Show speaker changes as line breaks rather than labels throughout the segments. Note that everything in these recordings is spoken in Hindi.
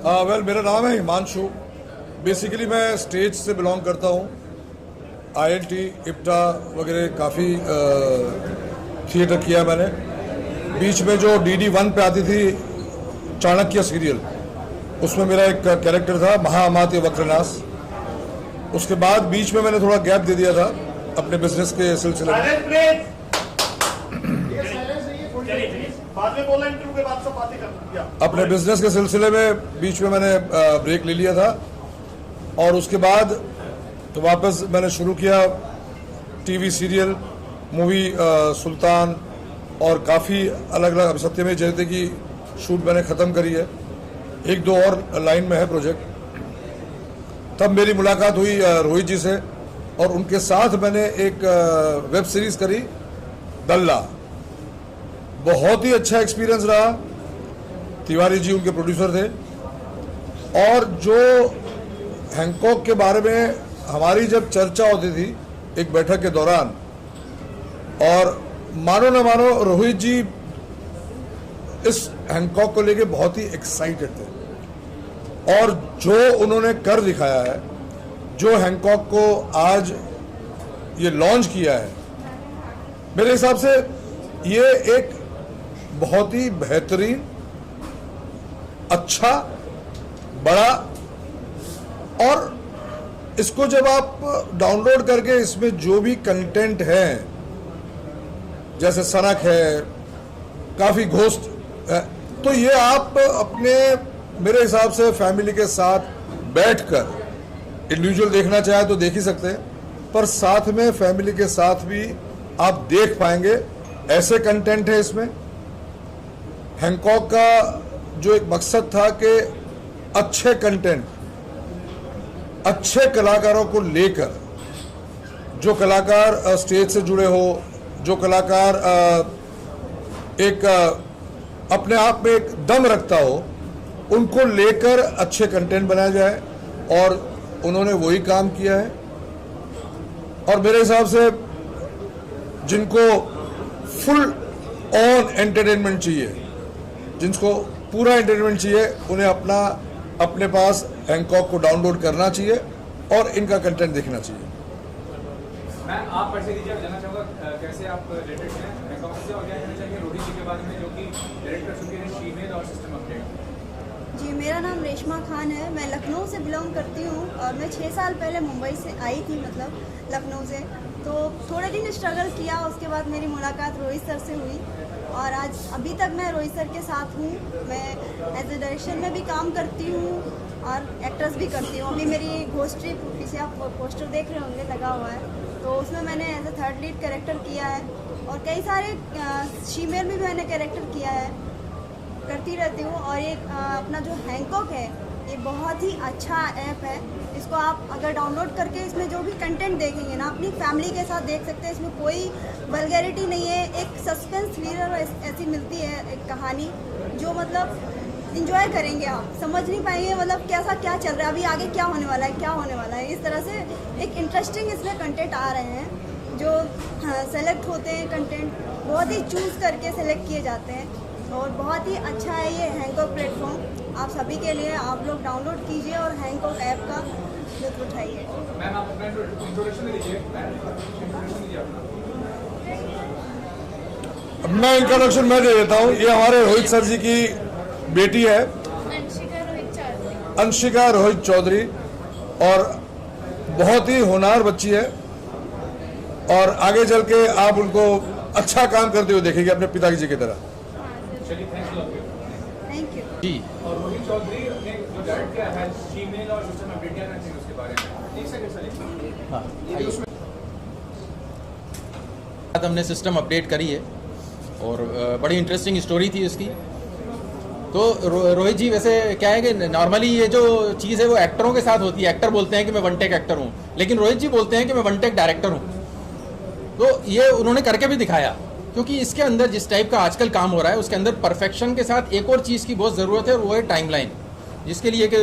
वेल मेरा नाम है हिमांशु। बेसिकली मैं स्टेज से बिलोंग करता हूँ। ILT, इप्टा वगैरह काफ़ी थिएटर किया मैंने। बीच में जो DD1 पे आती थी चाणक्य सीरियल, उसमें मेरा एक कैरेक्टर था महाअमात्य वक्रनाश। उसके बाद बीच में मैंने थोड़ा गैप दे दिया था अपने बिजनेस के सिलसिले में। अपने बिजनेस के सिलसिले में बीच में मैंने ब्रेक ले लिया था और उसके बाद तो वापस मैंने शुरू किया टीवी सीरियल, मूवी सुल्तान और काफ़ी अलग अलग। अब सत्यमेव जयते की शूट मैंने ख़त्म करी है, एक दो और लाइन में है प्रोजेक्ट। तब मेरी मुलाकात हुई रोहित जी से और उनके साथ मैंने एक वेब सीरीज करी दल्ला। बहुत ही अच्छा एक्सपीरियंस रहा। तिवारी जी उनके प्रोड्यूसर थे और जो हैंकॉक के बारे में हमारी जब चर्चा होती थी एक बैठक के दौरान, और मानो न मानो रोहित जी इस हैंकॉक को लेके बहुत ही एक्साइटेड थे और जो उन्होंने कर दिखाया है, जो हैंकॉक को आज ये लॉन्च किया है, मेरे हिसाब से ये एक बहुत ही बेहतरीन, अच्छा, बड़ा, और इसको जब आप डाउनलोड करके इसमें जो भी कंटेंट है, जैसे सनक है, काफ़ी घोस्ट है, तो ये आप अपने मेरे हिसाब से फैमिली के साथ बैठकर इंडिविजुअल देखना चाहे तो देख ही सकते हैं, पर साथ में फैमिली के साथ भी आप देख पाएंगे। ऐसे कंटेंट है इसमें। हैंकॉक का जो एक मकसद था कि अच्छे कंटेंट, अच्छे कलाकारों को लेकर, जो कलाकार स्टेज से जुड़े हो, जो कलाकार एक अपने आप में एक दम रखता हो, उनको लेकर अच्छे कंटेंट बनाया जाए, और उन्होंने वही काम किया है। और मेरे हिसाब से जिनको फुल ऑन एंटरटेनमेंट चाहिए, जिनको पूरा एंटरटेनमेंट चाहिए, उन्हें अपने पास हैंकॉक को डाउनलोड करना चाहिए और इनका कंटेंट देखना चाहिए।
मैम, आप परिचय दीजिए। जानना चाहूँगा कैसे आप रिलेटेड हैं हैंकॉक से, और क्या कहना चाहिए रोहित जी के बारे में, जो कि डायरेक्टर चुके हैं शीमेल और सिस्टम अपडेट।
जी, मेरा नाम रेशमा खान है। मैं लखनऊ से बिलोंग करती हूँ और मैं 6 साल पहले मुंबई से आई थी, मतलब लखनऊ से। तो थोड़े दिन स्ट्रगल किया, उसके बाद मेरी मुलाकात रोहित सर से हुई और आज अभी तक मैं रोहित सर के साथ हूँ। मैं एज ए डायरेक्शन में भी काम करती हूँ और एक्ट्रेस भी करती हूँ। अभी मेरी घोस्ट ट्रिप, पीछे आप पोस्टर देख रहे होंगे लगा हुआ है, तो उसमें मैंने as a third lead character किया है और कई सारे शीमेल में भी मैंने कैरेक्टर किया है, करती रहती हूँ। और ये अपना जो हैंकॉक है, ये बहुत ही अच्छा ऐप है। इसको आप अगर डाउनलोड करके इसमें जो भी कंटेंट देखेंगे ना, अपनी फैमिली के साथ देख सकते हैं। इसमें कोई वल्गैरिटी नहीं है, एक सस्पेंस थ्रिलर ऐसी मिलती है, एक कहानी जो मतलब इंजॉय करेंगे आप, समझ नहीं पाएंगे मतलब कैसा क्या चल रहा है, अभी आगे क्या होने वाला है, क्या होने वाला है। इस तरह से एक इंटरेस्टिंग इसमें कंटेंट आ रहे हैं, जो सेलेक्ट होते हैं कंटेंट, बहुत ही चूज़ करके सेलेक्ट किए जाते हैं और बहुत ही अच्छा है ये हैंकॉक प्लेटफॉर्म। आप सभी के लिए, आप लोग डाउनलोड कीजिए और हैंकॉक ऐप का लुत्फ उठाइए।
मैम, आप अपना इंट्रोडक्शन दीजिए।
मैं इंट्रोडक्शन मैं दे देता हूँ। ये हमारे रोहित सर जी की बेटी है, अंशिका रोहित चौधरी, और बहुत ही होनहार बच्ची है और आगे चल के आप उनको अच्छा काम करते हुए देखेंगे अपने पिताजी जी की तरह।
थैंक यू
जी।
और रोहित चौधरी ने जो डायरेक्ट किया है शीमेल और सिस्टम अपडेट, क्या कहना चाहिए उसके बारे में? एक सेकंड सर।
हाँ, हमने सिस्टम अपडेट करी है और बड़ी इंटरेस्टिंग स्टोरी थी उसकी। तो रोहित जी, वैसे क्या है कि नॉर्मली ये जो चीज़ है वो एक्टरों के साथ होती है। एक्टर बोलते हैं कि मैं वन टेक एक्टर हूँ, लेकिन रोहित जी बोलते हैं कि मैं वन टेक डायरेक्टर हूँ। तो ये उन्होंने करके भी दिखाया, क्योंकि इसके अंदर जिस टाइप का आजकल काम हो रहा है, उसके अंदर परफेक्शन के साथ एक और चीज़ की बहुत ज़रूरत है, और वो है टाइमलाइन, जिसके लिए कि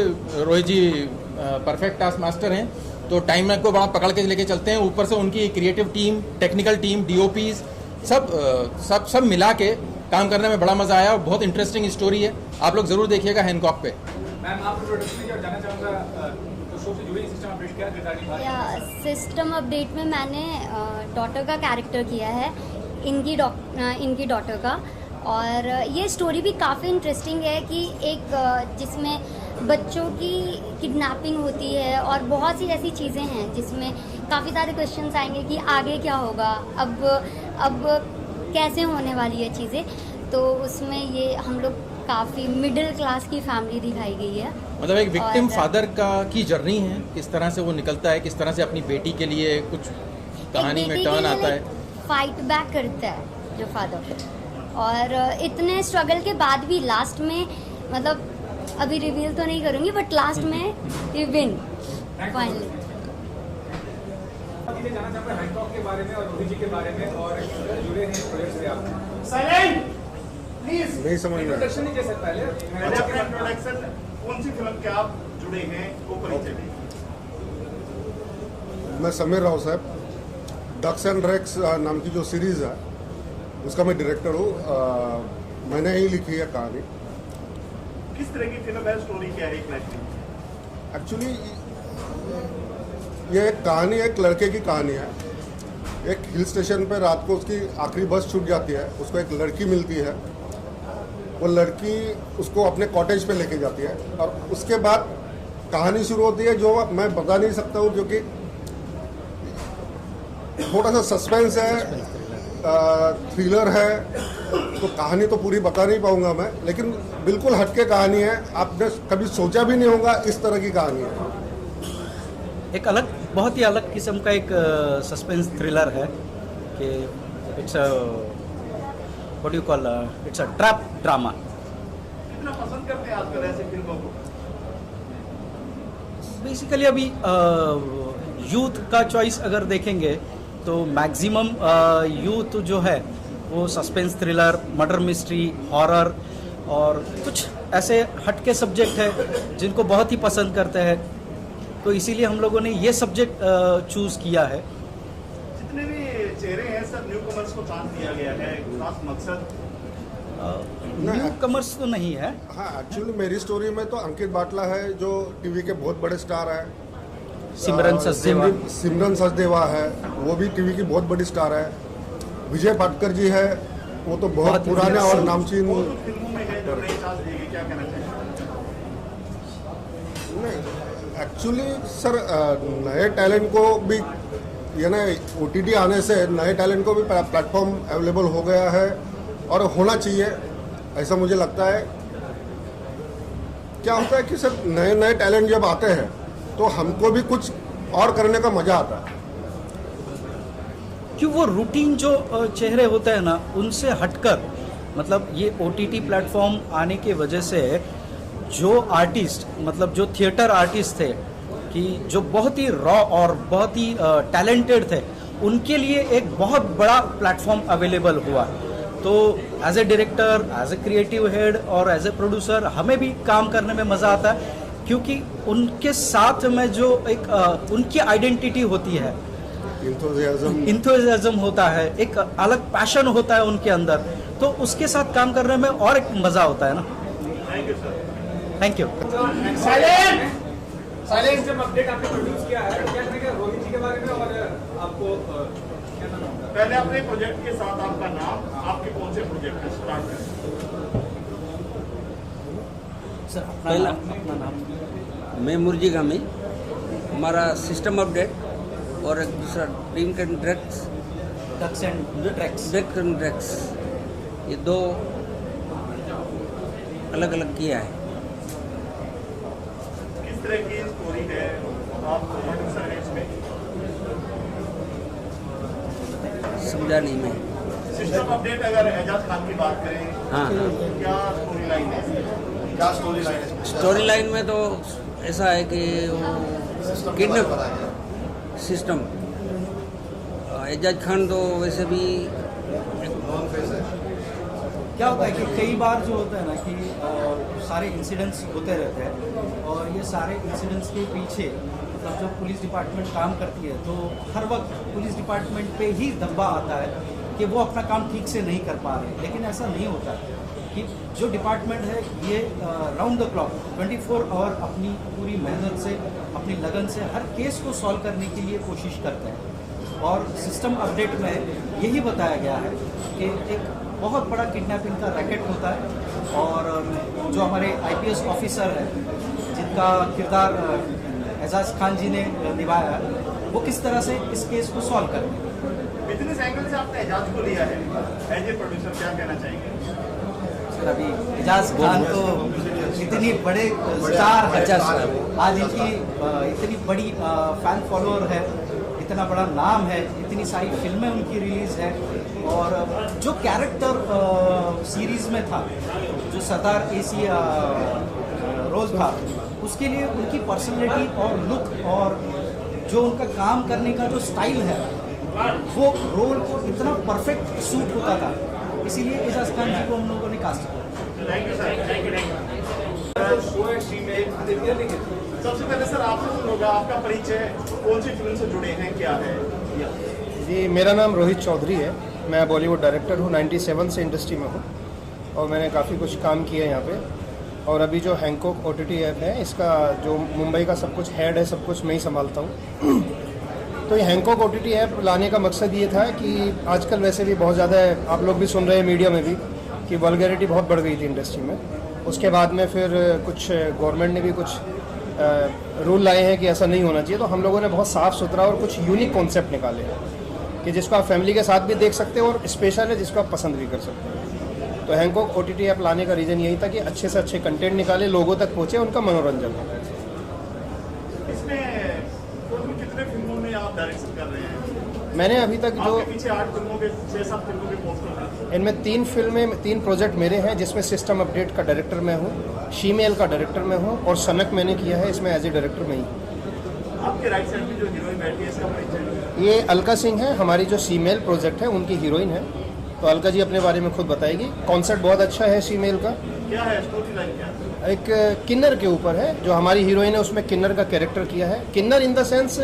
रोहित जी परफेक्ट टास्क मास्टर हैं। तो टाइम को बड़ा पकड़ के लेके चलते हैं। ऊपर से उनकी creative team, technical team, DOPs सब मिला के काम करने में बड़ा मजा आया और बहुत इंटरेस्टिंग स्टोरी है। आप लोग जरूर देखिएगा हैंकॉक पे।
मैम आप प्रोडक्शन में क्या जानना चाहूँगा तो शो से जुड़ी सिस्टम अपडेट क्या किरदार निभा रही
या
हैं?
सिस्टम अपडेट में मैंने डॉटर का कैरेक्टर किया है, इनकी डॉटर का। और ये स्टोरी भी काफ़ी इंटरेस्टिंग है कि एक जिसमें बच्चों की किडनैपिंग होती है और बहुत सी ऐसी चीज़ें हैं जिसमें काफ़ी सारे क्वेश्चंस आएंगे कि आगे क्या होगा, अब कैसे होने वाली है चीज़ें। तो उसमें ये हम लोग काफ़ी मिडिल क्लास की फैमिली दिखाई गई है।
मतलब एक विक्टिम
और-
फादर की जर्नी है, किस तरह से वो निकलता है, किस तरह से अपनी बेटी के लिए कुछ कहानी में टर्न आता है।
फाइट बैक करता है जो फादर, और इतने स्ट्रगल के बाद भी लास्ट में, मतलब अभी रिवील तो नहीं करूंगी, बट लास्ट में ये विन फाइनली।
अब ये जानना चाहूँगा हैंकॉक के बारे में और रोहित जी के बारे में और जुड़े हैं प्रोजेक्ट से आप।
Silent please.
नहीं समझ में आया।
इंट्रोडक्शन नहीं जैसे पहले
पहले अपना इंट्रोडक्शन, कौन सी फिल्म के आप जुड़े हैं वो परिचय दें।
मैं समीर राव साहब, डक्स एंड ड्रैग्स नाम की जो सीरीज़ है उसका मैं डायरेक्टर हूँ। मैंने ही लिखी है कहानी।
किस तरह की फिल्म है, स्टोरी क्या है एग्जैक्टली?
एक्चुअली ये एक कहानी, एक लड़के की कहानी है। एक हिल स्टेशन पे रात को उसकी आखिरी बस छूट जाती है, उसको एक लड़की मिलती है। वो लड़की उसको अपने कॉटेज पे लेके जाती है और उसके बाद कहानी शुरू होती है जो मैं बता नहीं सकता हूँ, क्योंकि थोड़ा सा सस्पेंस है, थ्रिलर है, तो कहानी तो पूरी बता नहीं पाऊंगा मैं, लेकिन बिल्कुल हटके कहानी है। आपने कभी सोचा भी नहीं होगा इस तरह की कहानी है।
एक अलग, बहुत ही अलग किस्म का एक सस्पेंस थ्रिलर है कि it's what do you call, it's a trap drama.
कितना पसंद करते हैं आजकल ऐसी फिल्मों को?
बेसिकली अभी यूथ का चॉइस अगर देखेंगे तो मैक्सिमम यूथ जो है वो suspense thriller, murder mystery, horror और कुछ ऐसे हटके सब्जेक्ट है जिनको बहुत ही पसंद करते हैं। तो इसीलिए हम लोगों ने ये सब्जेक्ट चूज़ किया है।
जितने भी चेहरे हैं सब न्यू कमर्स को चांस दिया गया है, खास मकसद?
न्यू कमर्स तो नहीं है।
हाँ, एक्चुअली मेरी स्टोरी में तो अंकित बाटला है जो टीवी के बहुत बड़े स्टार है।
सिमरन सचदेवा।
सिमरन सचदेवा है, वो भी टीवी की बहुत बड़ी स्टार है। विजय पाटकर जी है, वो तो बहुत पुराने और नामचीन।
वो तो फिल्मों में है जो नई चांस देगी, क्या कहना चाहिए?
नहीं, एक्चुअली सर नए टैलेंट को भी, ये ना OTT आने से नए टैलेंट को भी प्लेटफॉर्म अवेलेबल हो गया है और होना चाहिए, ऐसा मुझे लगता है। क्या होता है कि सर नए नए टैलेंट जब आते हैं तो हमको भी कुछ और करने का मजा आता है।
कि वो रूटीन जो चेहरे होते हैं ना, उनसे हटकर, मतलब ये OTT प्लेटफॉर्म आने की वजह से जो आर्टिस्ट, मतलब जो थिएटर आर्टिस्ट थे कि जो बहुत ही रॉ और बहुत ही टैलेंटेड थे, उनके लिए एक बहुत बड़ा प्लेटफॉर्म अवेलेबल हुआ। तो as a director, as a creative head और एज ए प्रोड्यूसर हमें भी काम करने में मज़ा आता है, क्योंकि उनके साथ में जो एक उनकी आइडेंटिटी होती है, इंथुजियाज्म होता है, एक अलग पैशन होता है उनके अंदर, तो उसके साथ काम करने में और एक मज़ा होता है ना।
Thank you sir.
Thank you.
Silent जब अपडेट आपने प्रोड्यूस किया है, क्या कहेंगे रोहित जी के बारे में और आपको क्या नाम होगा?
पहले अपने प्रोजेक्ट के साथ आपका नाम, आपके कौन से प्रोजेक्ट है, स्टार्ट करें।
पहला अपना नाम।
मैं मुर्जी गामी, हमारा सिस्टम अपडेट और एक दूसरा drink and drugs,
ducks and tracks.
Drugs and drugs, ये दो अलग अलग किया है।
किस तरह की स्टोरी है, आप प्रोड्यूसर हैं इसमें?
समझा नहीं मैं।
सिस्टम अपडेट अगर एजाज खान की बात करें,
हाँ,
क्या स्टोरी लाइन है? क्या स्टोरी लाइन है?
स्टोरी लाइन में तो ऐसा है कि वो किडनैप सिस्टम, एजाज खान तो वैसे भी
क्या होता है कि कई बार जो होता है ना कि सारे इंसिडेंट्स होते रहते हैं और ये सारे इंसिडेंट्स के पीछे मतलब जब पुलिस डिपार्टमेंट काम करती है तो हर वक्त पुलिस डिपार्टमेंट पे ही दबा आता है कि वो अपना काम ठीक से नहीं कर पा रहे, लेकिन ऐसा नहीं होता कि जो डिपार्टमेंट है ये राउंड द क्लॉक 24 आवर अपनी पूरी मेहनत से, अपनी लगन से हर केस को सॉल्व करने के लिए कोशिश करते हैं। और सिस्टम अपडेट में यही बताया गया है कि एक बहुत बड़ा किडनैपिंग का रैकेट होता है और जो हमारे IPS ऑफिसर है जिनका किरदार एजाज खान जी ने निभाया, वो किस तरह से इस केस को सॉल्व करेंगे।
बिजनेस एंगल से आपने एजाज को लिया है एज ए प्रोड्यूसर, क्या कहना चाहेंगे?
सर अभी एजाज खान तो इतनी बड़े स्टार है, आज इनकी इतनी बड़ी फैन फॉलोअर है, इतना बड़ा नाम है, इतनी सारी फिल्में उनकी रिलीज है और जो कैरेक्टर सीरीज में था, जो सरदार AC रोज था, उसके लिए उनकी पर्सनैलिटी और लुक और जो उनका काम करने का जो स्टाइल है वो रोल को इतना परफेक्ट सूट होता था, इसीलिए एजाज खान जी को हम लोगों ने कास्ट किया।
Thank you sir, thank you. Show है शीमेल। सबसे पहले सर आपसे सुन होगा, आपका परिचय, कौन सी फिल्म से जुड़े हैं, क्या है?
जी, मेरा नाम रोहित चौधरी है, मैं बॉलीवुड डायरेक्टर हूँ, 97 से इंडस्ट्री में हूँ और मैंने काफ़ी कुछ काम किया यहाँ पे। और अभी जो हैंकॉक OTT ऐप है, इसका जो मुंबई का सब कुछ हेड है, सब कुछ मैं ही संभालता हूँ। तो ये हैंकॉक OTT ऐप लाने का मकसद ये था कि आजकल वैसे भी बहुत ज़्यादा, आप लोग भी सुन रहे हैं मीडिया में भी, कि वल्गैरिटी बहुत बढ़ गई थी इंडस्ट्री में। उसके बाद में फिर कुछ गवर्नमेंट ने भी कुछ रूल लाए हैं कि ऐसा नहीं होना चाहिए, तो हम लोगों ने बहुत साफ़ सुथरा और कुछ यूनिक कॉन्सेप्ट निकाले हैं कि जिसको आप फैमिली के साथ भी देख सकते हो और स्पेशल है जिसको आप पसंद भी कर सकते हो। तो हैंकॉक OTT ऐप लाने का रीज़न यही था कि अच्छे से अच्छे कंटेंट निकाले, लोगों तक पहुँचे, उनका मनोरंजन हो।
इसमें कितने फिल्मों में आप डायरेक्शन कर रहे हैं?
मैंने अभी तक जो
पीछे 8 फिल्मों के 6-7 फिल्मों के पोस्टर हैं,
इनमें 3 फिल्में, 3 प्रोजेक्ट मेरे हैं, जिसमें सिस्टम अपडेट का डायरेक्टर मैं हूँ, शीमेल का डायरेक्टर मैं हूँ और सनक मैंने किया है इसमें एज ए डायरेक्टर में ही।
आपके राइट साइड में जो हीरोइन बैठी है, इसका परिचय?
ये अलका सिंह है, हमारी जो शीमेल प्रोजेक्ट है उनकी हीरोइन है, तो अलका जी अपने बारे में खुद बताएगी। कॉन्सेप्ट बहुत अच्छा है शीमेल का।
क्या है स्टोरी लाइन, क्या है?
एक किन्नर के ऊपर है, जो हमारी हीरोइन है उसमें किन्नर का कैरेक्टर किया है। किन्नर इन द सेंस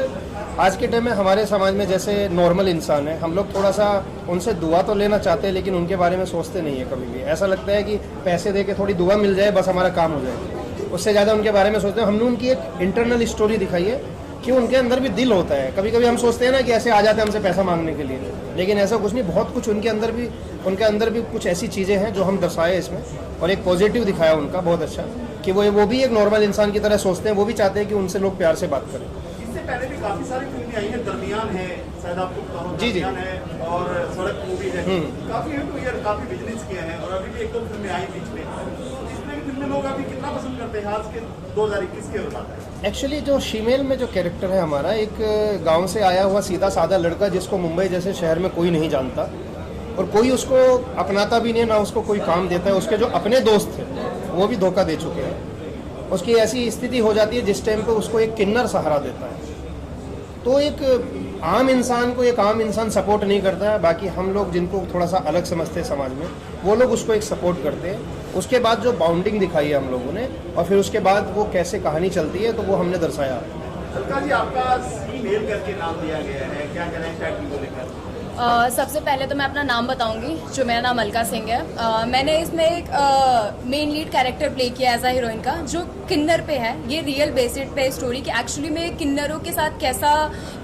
आज के टाइम में हमारे समाज में जैसे नॉर्मल इंसान है, हम लोग थोड़ा सा उनसे दुआ तो लेना चाहते हैं लेकिन उनके बारे में सोचते नहीं है कभी भी। ऐसा लगता है कि पैसे दे के थोड़ी दुआ मिल जाए बस हमारा काम हो जाए, उससे ज़्यादा उनके बारे में सोचते हैं। हमने उनकी एक इंटरनल स्टोरी दिखाई है कि उनके अंदर भी दिल होता है। कभी कभी हम सोचते हैं ना कि ऐसे आ जाते हैं हमसे पैसा मांगने के लिए, लेकिन ऐसा कुछ नहीं, बहुत कुछ उनके अंदर भी कुछ ऐसी चीज़ें हैं जो हम दर्शाए इसमें, और एक पॉजिटिव दिखाया उनका बहुत अच्छा कि वो भी एक नॉर्मल इंसान की तरह सोचते हैं, वो भी चाहते हैं कि उनसे लोग प्यार से बात करें।
इससे पहले भी काफी सारी फिल्में आई हैं, दरमियान है, शायद आपको पता हो,
जी, जी।
दरमियान है और सड़क मूवी है, काफी हिट हुई है, काफी बिजनेस किए हैं और अभी भी 1-2 फिल्में आई बीच में। इसमें भी फिल्में लोग अभी कितना पसंद करते हैं आज के 2021 के बात है?
एक्चुअली जो शीमेल में जो कैरेक्टर है हमारा, एक गांव से आया हुआ सीधा साधा लड़का जिसको मुंबई जैसे शहर में कोई नहीं जानता और कोई उसको अपनाता भी नहीं, ना उसको कोई काम देता है। उसके जो अपने दोस्त थे वो भी धोखा दे चुके हैं। उसकी ऐसी स्थिति हो जाती है जिस टाइम पे उसको एक किन्नर सहारा देता है। तो एक आम इंसान को एक आम इंसान सपोर्ट नहीं करता है, बाकी हम लोग जिनको थोड़ा सा अलग समझते हैं समाज में, वो लोग उसको एक सपोर्ट करते हैं। उसके बाद जो बाउंडिंग दिखाई है हम लोगों ने, और फिर उसके बाद वो कैसे कहानी चलती है, तो वो हमने दर्शाया।
अलका जी, आपका शीमेल करके नाम दिया गया है, क्या कहना है टाइटल को लेकर?
सबसे पहले तो मैं अपना नाम बताऊंगी, जो मेरा नाम अलका सिंह है। मैंने इसमें एक मेन लीड कैरेक्टर प्ले किया एज अ हीरोइन का, जो किन्नर पे है। ये रियल बेस्ड पे स्टोरी कि एक्चुअली में किन्नरों के साथ कैसा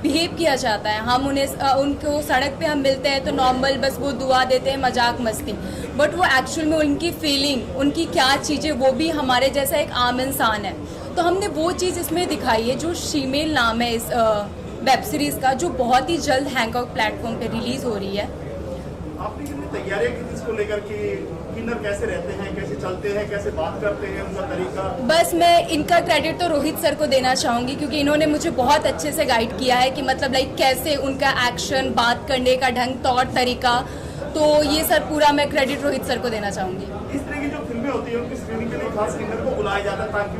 बिहेव किया जाता है। हम उनको सड़क पे हम मिलते हैं तो नॉर्मल बस वो दुआ देते हैं, मजाक मस्ती, बट वो एक्चुअल में उनकी फीलिंग, उनकी क्या चीज़ें, वो भी हमारे जैसा एक आम इंसान है। तो हमने वो चीज़ इसमें दिखाई है, जो शीमेल नाम है इस वेब सीरीज का, जो बहुत ही जल्द हैंकॉक प्लेटफॉर्म पे रिलीज हो रही है।
आपने कितनी तैयारियां की थी इसको लेकर कि किन्नर कैसे रहते हैं, कैसे चलते हैं, कैसे बात करते हैं, उनका तरीका?
बस मैं इनका क्रेडिट तो रोहित सर को देना चाहूंगी, क्योंकि इन्होंने मुझे बहुत अच्छे से गाइड किया है कि मतलब लाइक कैसे उनका एक्शन, बात करने का ढंग, तौर तरीका, तो ये सर पूरा मैं क्रेडिट रोहित सर को देना चाहूंगी।
इस तरह की जो फिल्में होती है उनकी स्क्रीनिंग के लिए खास किन्नर को बुलाया जाता है ताकि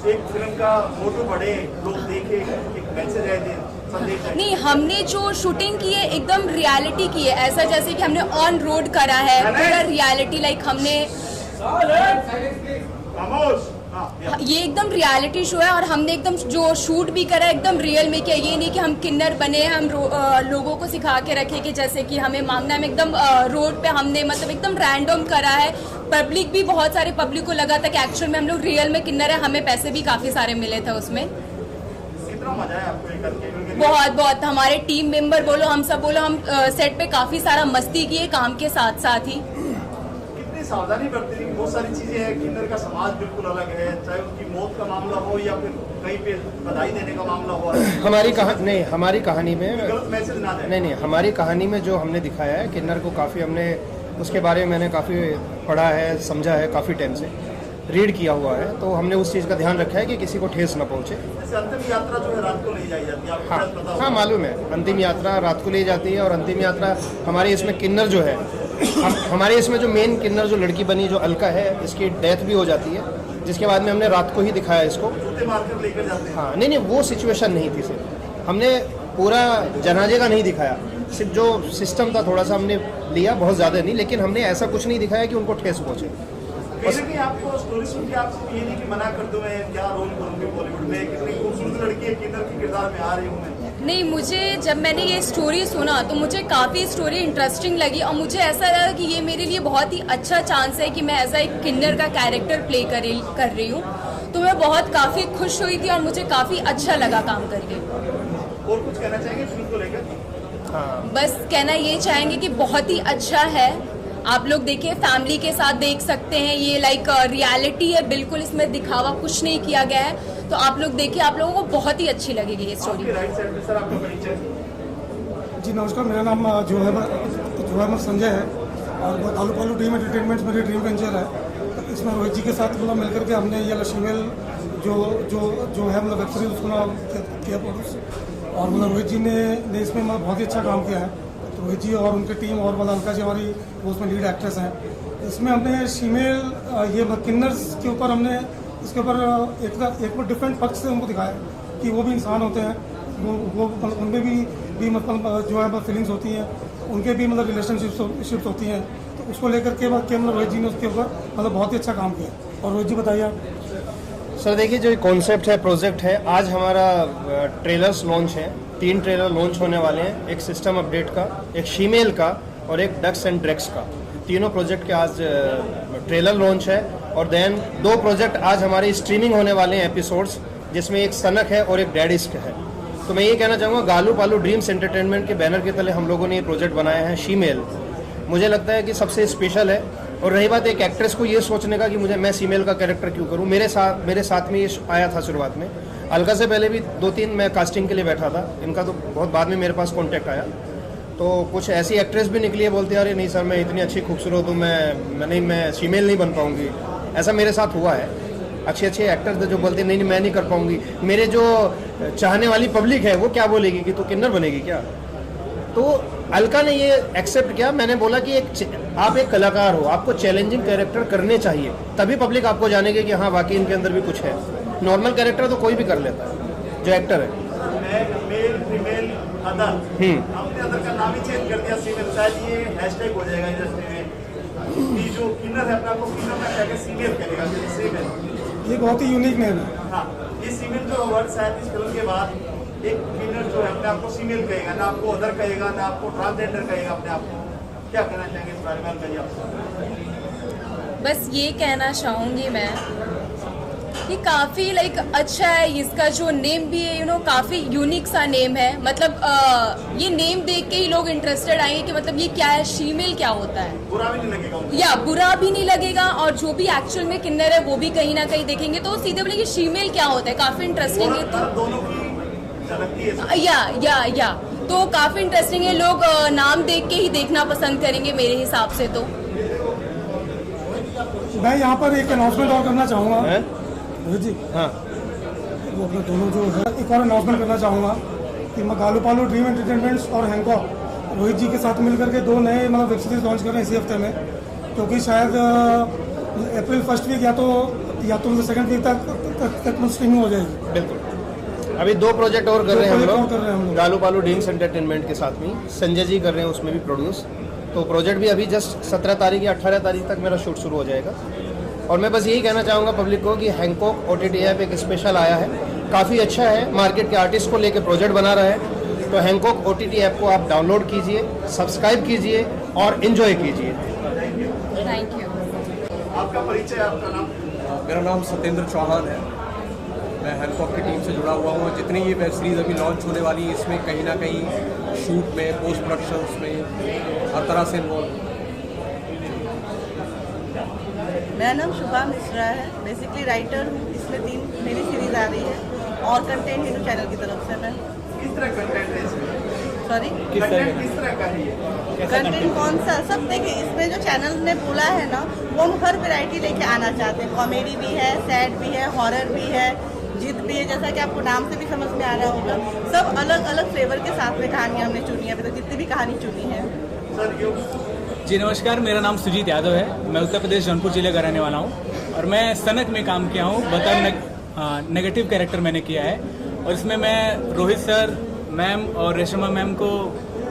एक फिल्म का मोटो बढ़े, लोग देखें, एक मैसेज है, संदेश है।
नहीं, हमने जो शूटिंग की है एकदम रियलिटी की है, ऐसा जैसे कि हमने ऑन रोड करा है, पूरा रियलिटी, लाइक हमने
खामोश
ये एकदम रियलिटी शो है और हमने एकदम जो शूट भी करा है एकदम रियल में किया। ये नहीं कि हम किन्नर बने, हम लोगों को सिखा के रखे कि जैसे कि हमें मांगना है, एकदम रोड पे हमने मतलब एकदम रैंडम करा है। पब्लिक भी बहुत सारे पब्लिक को लगा था कि एक्चुअल में हम लोग रियल में किन्नर है, हमें पैसे भी काफी सारे मिले थे उसमें।
कितना मजा है आपको ये करके?
बहुत बहुत, हमारे टीम मेंबर बोलो, हम सब बोलो, हम सेट पे काफी सारा मस्ती किए काम के साथ साथ ही।
सावधानी बरतनी की बहुत सारी चीजें हैं। किन्नर का समाज बिल्कुल अलग है, चाहे उनकी मौत का मामला हो या फिर कहीं पे बधाई देने का मामला हो।
हमारी कहानी में
गलत मैसेज ना जाए।
नहीं, हमारी कहानी में जो हमने दिखाया है किन्नर को काफ़ी हमने उसके बारे में मैंने काफ़ी पढ़ा है, समझा है, काफ़ी टाइम से रीड किया हुआ है, तो हमने उस चीज़ का ध्यान रखा है कि किसी को ठेस न पहुँचे।
जैसे अंतिम यात्रा जो है रात को ले जाई जाती है, आपको शायद पता होगा।
हाँ मालूम है, अंतिम यात्रा रात को ले जाती है। और अंतिम यात्रा हमारे इसमें किन्नर जो है, हमारे इसमें जो मेन किन्नर जो लड़की बनी जो अलका है, इसकी डेथ भी हो जाती है, जिसके बाद में हमने रात को ही दिखाया इसको।
जूते मारकर लेकर जाते हैं।
हाँ नहीं, वो सिचुएशन नहीं थी सिर्फ, हमने पूरा जनाजे का नहीं दिखाया, सिर्फ जो सिस्टम था थोड़ा सा हमने लिया, बहुत ज़्यादा नहीं, लेकिन हमने ऐसा कुछ नहीं दिखाया कि उनको ठेस पहुँचे।
कहीं कि आपको स्टोरी सुन के आपको ये नहीं कि मना कर दूं मैं क्या रोल करूंगी बॉलीवुड में, कितनी खूबसूरत लड़की है, किन्नर के किरदार में आ रही हूँ मैं।
नहीं, मुझे जब मैंने ये स्टोरी सुना तो मुझे काफ़ी स्टोरी इंटरेस्टिंग लगी और मुझे ऐसा लगा कि ये मेरे लिए बहुत ही अच्छा चांस है कि मैं एज एक किन्नर का कैरेक्टर प्ले कर रही हूँ। तो मैं बहुत काफ़ी खुश हुई थी और मुझे काफ़ी अच्छा लगा काम करके।
और कुछ कहना चाहेंगे फिल्म को लेकर?
हाँ,
बस कहना ये चाहेंगे कि बहुत ही अच्छा है, आप लोग देखिए, फैमिली के साथ देख सकते हैं। ये लाइक रियलिटी है बिल्कुल, इसमें दिखावा कुछ नहीं किया गया है। तो आप लोग देखिए, आप लोगों को बहुत ही अच्छी लगेगी ये स्टोरी।
राइट साइड पे सर आपका परिचय।
जी नमस्कार, मेरा नाम जो है संजय है और आलू पालू ड्रीम एंटरटेनमेंट मेरी ड्रीम वेंचर है। इसमें रोहित जी के साथ मतलब मिलकर के हमने ये लक्ष्मीवेल जो है मतलब वेब सीरीज उसको किया प्रोड्यूस, और मतलब रोहित जी ने इसमें मतलब बहुत ही अच्छा काम किया है। रोहित जी और उनकी टीम और मतलब अलका जी हमारी वो उसमें लीड एक्ट्रेस हैं। इसमें हमने फीमेल ये किन्नर्स के ऊपर हमने इसके ऊपर एक डिफरेंट पक्ष से उनको दिखाया कि वो भी इंसान होते हैं, वो मतलब उनमें भी मतलब जो है फीलिंग्स होती हैं, उनके भी मतलब रिलेशनशिप्स होती हैं। तो उसको लेकर के मतलब रोहित जी ने उसके ऊपर मतलब बहुत ही अच्छा काम किया। और रोहित जी बताइए आप।
सर देखिए, जो कॉन्सेप्ट है, प्रोजेक्ट है, आज हमारा ट्रेलर्स लॉन्च है, 3 ट्रेलर लॉन्च होने वाले हैं, एक सिस्टम अपडेट का, एक शीमेल का और एक डक्स एंड ड्रैक्स का। तीनों प्रोजेक्ट के आज ट्रेलर लॉन्च है। और देन 2 प्रोजेक्ट आज हमारी स्ट्रीमिंग होने वाले हैं एपिसोड्स, जिसमें एक सनक है और एक डैडिस्क है। तो मैं ये कहना चाहूँगा, गालू पालू ड्रीम्स एंटरटेनमेंट के बैनर के तले हम लोगों ने ये प्रोजेक्ट बनाया है शीमेल। मुझे लगता है कि सबसे स्पेशल है। और रही बात एक एक्ट्रेस को ये सोचने का कि मैं फीमेल का कैरेक्टर क्यों करूं, मेरे साथ में ये आया था शुरुआत में। अलका से पहले भी 2-3 मैं कास्टिंग के लिए बैठा था, इनका तो बहुत बाद में मेरे पास कांटेक्ट आया। तो कुछ ऐसी एक्ट्रेस भी निकली है, बोलती है अरे नहीं सर मैं इतनी अच्छी खूबसूरत हूँ, मैं फीमेल नहीं बन पाऊँगी। ऐसा मेरे साथ हुआ है। अच्छे एक्टर्स जो बोलते नहीं मैं नहीं कर पाऊँगी, मेरे जो चाहने वाली पब्लिक है वो क्या बोलेगी कि तू किन्नर बनेगी क्या। तो अलका ने ये एक्सेप्ट किया। मैंने बोला कि आप एक कलाकार हो, आपको चैलेंजिंग कैरेक्टर करने चाहिए, तभी पब्लिक आपको जानेगी कि हाँ वाकई इनके अंदर भी कुछ है। नॉर्मल कैरेक्टर तो कोई भी कर लेता है जो एक्टर है।
मेल फीमेल अदर, हमने अदर का नाम ही चेंज कर दिया फीमेल। शायद ये हैशटैग हो जाएगा इंडस्ट्री में कि जो किन्नर है अपना को किन्नर में क्या फीमेल करेगा, फीमेल।
ये बहुत ही यूनिक नेम है।
हाँ, ये फीमेल जो वर्ड शायद इस फिल्म के बाद एक किन्नर जो है अपने आप को फीमेल कहेगा, ना आपको अदर कहेगा, ना आपको ट्रांसजेंडर कहेगा अपने आप को। क्या कहना चाहेंगे इस बारे में?
बस ये कहना चाहूँगी मैं कि काफ़ी लाइक अच्छा है, इसका जो नेम भी है काफ़ी यूनिक सा नेम है। मतलब ये नेम देख के ही लोग इंटरेस्टेड आएंगे कि मतलब ये क्या है, शीमेल क्या होता है।
बुरा भी नहीं लगेगा
या बुरा भी नहीं लगेगा, और जो भी एक्चुअल में किन्नर है वो भी कहीं ना कहीं देखेंगे तो सीधे बोलेंगे शीमेल क्या होता है। काफ़ी इंटरेस्टिंग है। तो
दोनों की
या तो काफ़ी इंटरेस्टिंग है। लोग नाम देख के ही देखना पसंद करेंगे मेरे हिसाब से। तो
मैं यहाँ पर एक अनाउंसमेंट और करना चाहूँगा रोहित जी।
हाँ,
वो अपने दोनों जो है एक और अनाउंसमेंट करना चाहूँगा कि मैं गालू पालू ड्रीम एंटरटेनमेंट्स और हैंकॉक रोहित जी के साथ मिलकर के 2 नए मतलब वेब सीरीज लॉन्च कर रहे हैं इसी हफ्ते में, क्योंकि शायद अप्रैल 1st वीक या तो 2nd वीक तक स्ट्रीमिंग हो जाएगी।
बिल्कुल। अभी 2 प्रोजेक्ट और कर रहे हैं हम लोग गालू पालू ड्रीम्स एंटरटेनमेंट के साथ में। संजय जी कर रहे हैं उसमें भी प्रोड्यूस। तो प्रोजेक्ट भी अभी जस्ट 17 तारीख या 18 तारीख तक मेरा शूट शुरू हो जाएगा। और मैं बस यही कहना चाहूँगा पब्लिक को कि हैंकॉक OTT ऐप एक स्पेशल आया है, काफ़ी अच्छा है, मार्केट के आर्टिस्ट को लेकर प्रोजेक्ट बना रहा है। तो हैंकॉक OTT ऐप को आप डाउनलोड कीजिए, सब्सक्राइब कीजिए और इन्जॉय कीजिए।
Thank you.
आपका परिचय, आपका नाम?
मेरा नाम सत्येंद्र चौहान है। मैं हैंकॉक की टीम से जुड़ा हुआ हूँ। जितनी ये वेब सीरीज़ अभी लॉन्च होने वाली है, इसमें कहीं ना कहीं शूट में, पोस्ट प्रोडक्शंस में हर तरह से इन्वॉल्व।
मेरा नाम शुभा मिश्रा है, बेसिकली राइटर हूँ। इसमें 3 मेरी सीरीज आ रही है और कंटेंट हिंदू चैनल की तरफ से। मैं
किस तरह कंटेंट है इसमें?
सॉरी,
कंटेंट किस तरह का है?
कंटेंट कौन सा? सब देखिए, इसमें जो चैनल ने बोला है ना, वो हम हर वैरायटी लेके आना चाहते हैं। कॉमेडी भी है, सैड भी है, हॉरर भी है, जिद भी है, जैसा कि आपको नाम से भी समझ में आ रहा होगा। सब अलग अलग फ्लेवर के साथ में कहानियाँ हमने चुनी है, अभी तक जितनी भी कहानी चुनी है।
जी नमस्कार, मेरा नाम सुजीत यादव है। मैं उत्तर प्रदेश जौनपुर जिले का रहने वाला हूँ और मैं सनक में काम किया हूँ। नेगेटिव कैरेक्टर मैंने किया है और इसमें मैं रोहित सर, मैम और रेशमा मैम को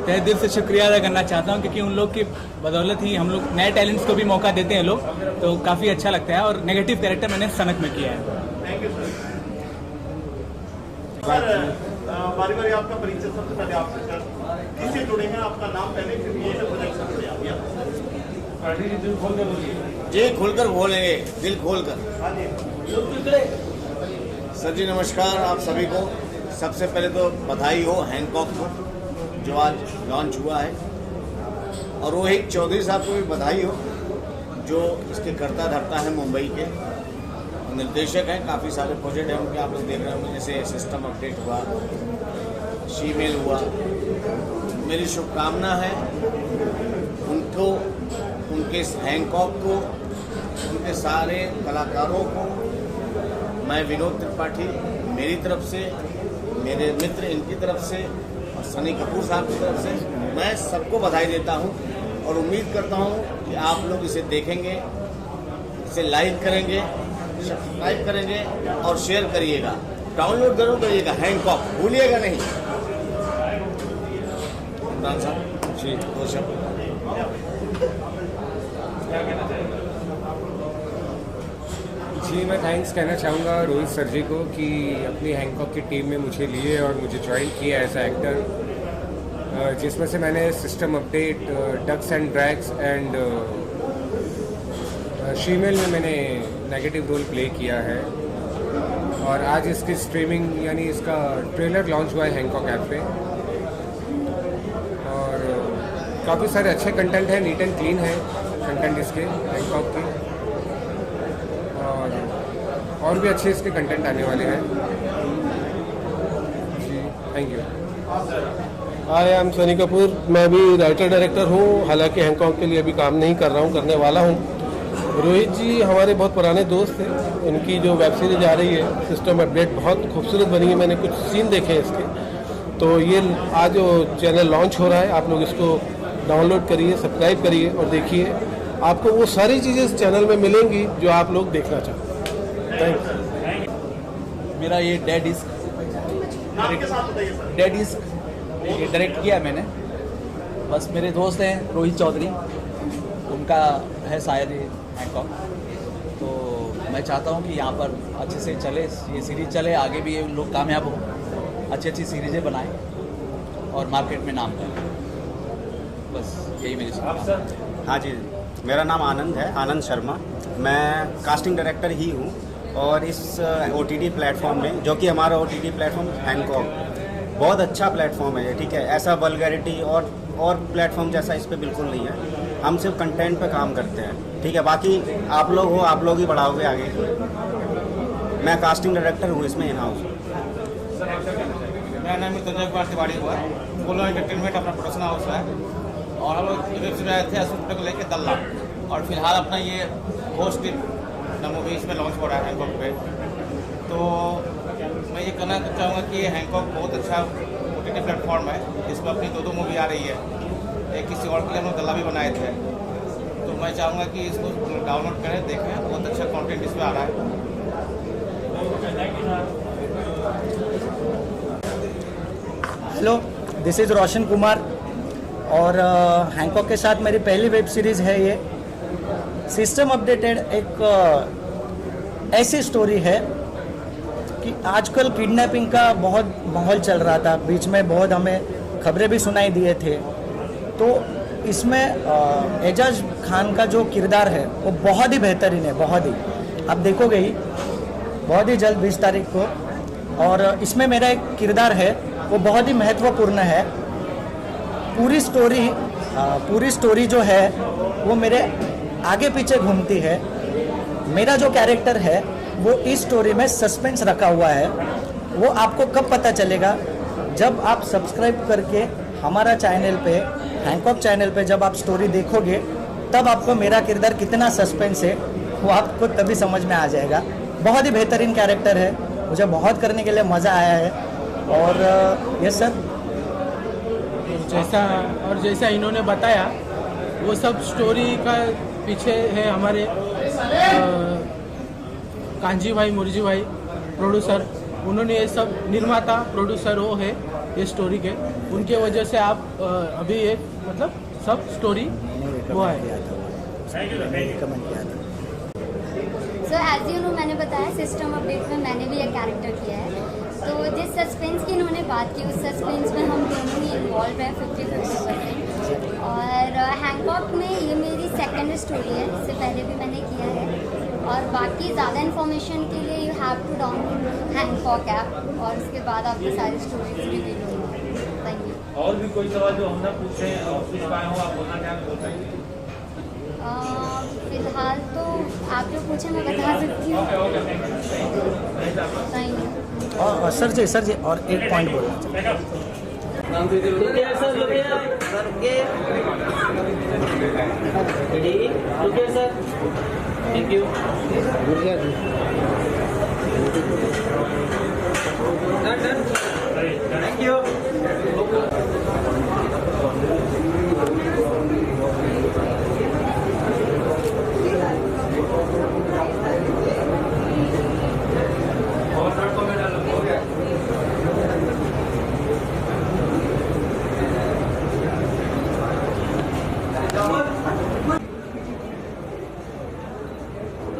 तहे दिल से शुक्रिया अदा करना चाहता हूँ, क्योंकि उन लोग की बदौलत ही हम लोग नए टैलेंट्स को भी मौका देते हैं लोग, तो काफ़ी अच्छा लगता है। और नेगेटिव कैरेक्टर मैंने सनक में किया है।
Thank you sir. बारी बारी आपका परिचय सबसे पहले आपसे सर, किससे जुड़े हैं, आपका नाम पहले, फिर ये सब प्रोजेक्ट से जुड़े आप?
जी खोलकर बोलेंगे, दिल खोलकर। सर जी नमस्कार आप सभी को। सबसे पहले तो बधाई हो हैंकॉक को जो आज लॉन्च हुआ है, और रोहित चौधरी साहब को भी बधाई हो जो इसके कर्ता धर्ता है, मुंबई के निर्देशक हैं। काफ़ी सारे प्रोजेक्ट हैं उनके, आप लोग देख रहे होंगे, जैसे सिस्टम अपडेट हुआ, शीमेल हुआ। मेरी शुभकामना है उनको, उनके हैंकॉक को, उनके सारे कलाकारों को। मैं विनोद त्रिपाठी मेरी तरफ से, मेरे मित्र इनकी तरफ से और सनी कपूर साहब की तरफ से मैं सबको बधाई देता हूं और उम्मीद करता हूं कि आप लोग इसे देखेंगे, इसे लाइक करेंगे, सब्सक्राइब करेंगे और शेयर करिएगा, डाउनलोड जरूर करिएगा। हैंकॉक भूलिएगा नहीं। इमरान साहब जी, दो शब्द।
जी मैं थैंक्स कहना चाहूँगा रोहित सर जी को कि अपनी हैंकॉक की टीम में मुझे लिए और मुझे ज्वाइन किया एज ए एक्टर, जिसमें से मैंने system update, ducks and drags and shemale में मैंने नेगेटिव रोल प्ले किया है। और आज इसकी स्ट्रीमिंग यानी इसका ट्रेलर लॉन्च हुआ है हैंकॉक ऐप पे, और काफ़ी सारे अच्छे कंटेंट हैं, नीट एंड क्लीन है कंटेंट इसके हैंकॉक के, और भी अच्छे इसके कंटेंट आने वाले हैं। जी thank you.
Hi, I am Sunny Kapoor. मैं भी राइटर डायरेक्टर हूँ, हालांकि हैंकॉक के लिए अभी काम नहीं कर रहा हूँ, करने वाला हूँ। रोहित जी हमारे बहुत पुराने दोस्त हैं, उनकी जो वेब सीरीज आ रही है सिस्टम अपडेट बहुत खूबसूरत बनी है, मैंने कुछ सीन देखे हैं इसके। तो ये आज जो चैनल लॉन्च हो रहा है, आप लोग इसको डाउनलोड करिए, सब्सक्राइब करिए और देखिए, आपको वो सारी चीज़ें इस चैनल में मिलेंगी जो आप लोग देखना चाहते हैं।
मेरा ये डेड इश्क ये डायरेक्ट किया मैंने। बस मेरे दोस्त हैं रोहित चौधरी, उनका है शायद ये हैंकॉक, तो मैं चाहता हूँ कि यहाँ पर अच्छे से चले, ये सीरीज़ चले, आगे भी ये लोग कामयाब हो, अच्छी अच्छी सीरीज़ें बनाएं और मार्केट में नाम करें। बस यही मेरी शुभकामना।
हाँ जी, मेरा नाम आनंद है, आनंद शर्मा। मैं कास्टिंग डायरेक्टर ही हूँ और इस OTT प्लेटफॉर्म में, जो कि हमारा OTT प्लेटफॉर्म हैंकॉक बहुत अच्छा प्लेटफॉर्म है, ठीक है। ऐसा वल्गैरिटी और प्लेटफॉर्म जैसा इस पर बिल्कुल नहीं है। हम सिर्फ कंटेंट पे काम करते हैं, ठीक है। बाकी आप लोग हो, आप लोग ही बढ़ाओगे आगे। मैं कास्टिंग डायरेक्टर हूँ इसमें इन हाउस।
मेरा नाम संजय कुमार तिवारी हुआ, बोलो एंटरटेनमेंट अपना प्रोडक्शन हाउस है और हम लोग वेब सीरीज आए थे असुर को लेकर दल्ला, और फिलहाल अपना ये होस्ट मूवी इसमें लॉन्च हो रहा है हैंकॉक पे। तो मैं ये कहना चाहूँगा कि हैंकॉक बहुत अच्छा OTT प्लेटफॉर्म है, जिसमें अपनी 2 मूवी आ रही है। एक किसी और के लिए हम लोग दल्ला भी बनाए थे, तो मैं चाहूँगा कि इसको डाउनलोड करें, देखें, बहुत अच्छा कंटेंट इसमें आ रहा है।
Hello, this is Roshan Kumar और हैंकॉक के साथ मेरी पहली वेब सीरीज़ है ये। सिस्टम अपडेटेड एक ऐसी स्टोरी है कि आजकल किडनैपिंग का बहुत माहौल चल रहा था, बीच में बहुत हमें खबरें भी सुनाई दिए थे। तो इसमें एजाज खान का जो किरदार है वो बहुत ही बेहतरीन है, बहुत ही, आप देखोगे ही बहुत ही जल्द 20 तारीख को। और इसमें मेरा एक किरदार है वो बहुत ही महत्वपूर्ण है। पूरी स्टोरी जो है वो मेरे आगे पीछे घूमती है। मेरा जो कैरेक्टर है वो इस स्टोरी में सस्पेंस रखा हुआ है। वो आपको कब पता चलेगा, जब आप सब्सक्राइब करके हमारा चैनल पे, हैंकॉक चैनल पे जब आप स्टोरी देखोगे, तब आपको मेरा किरदार कितना सस्पेंस है वो आपको तभी समझ में आ जाएगा। बहुत ही बेहतरीन कैरेक्टर है, मुझे बहुत करने के लिए मज़ा आया है। और यस सर,
जैसा इन्होंने बताया वो सब स्टोरी का पीछे है हमारे कांजी भाई, मुर्जी भाई प्रोड्यूसर, उन्होंने ये सब निर्माता प्रोड्यूसर वो है ये स्टोरी के, उनके वजह से आप अभी ये मतलब सब स्टोरी हुआ है।
सो एज यू नो, मैंने बताया सिस्टम अपडेट में मैंने भी एक कैरेक्टर किया है। तो जिस सस्पेंस की इन्होंने बात की, उस सस्पेंस में हम दोनों ही इन्वॉल्व हैं 50-50%। और हैंकॉक में ये मेरी सेकंड स्टोरी है, इससे पहले भी मैंने किया है। और बाकी ज़्यादा इन्फॉर्मेशन के लिए you have to download Hancock app, और उसके बाद आपकी सारी स्टोरीज रिवील होंगी। Thank you.
और भी कोई सवाल जो हम ना पूछे और पूछ पाए हो, आप बोलना चाहें बोल सकते हैं।
फिलहाल तो आप जो पूछे मैं बता सकती हूँ। Thank you.
और सर जी और एक पॉइंट बोलना
thank you.
Thank you.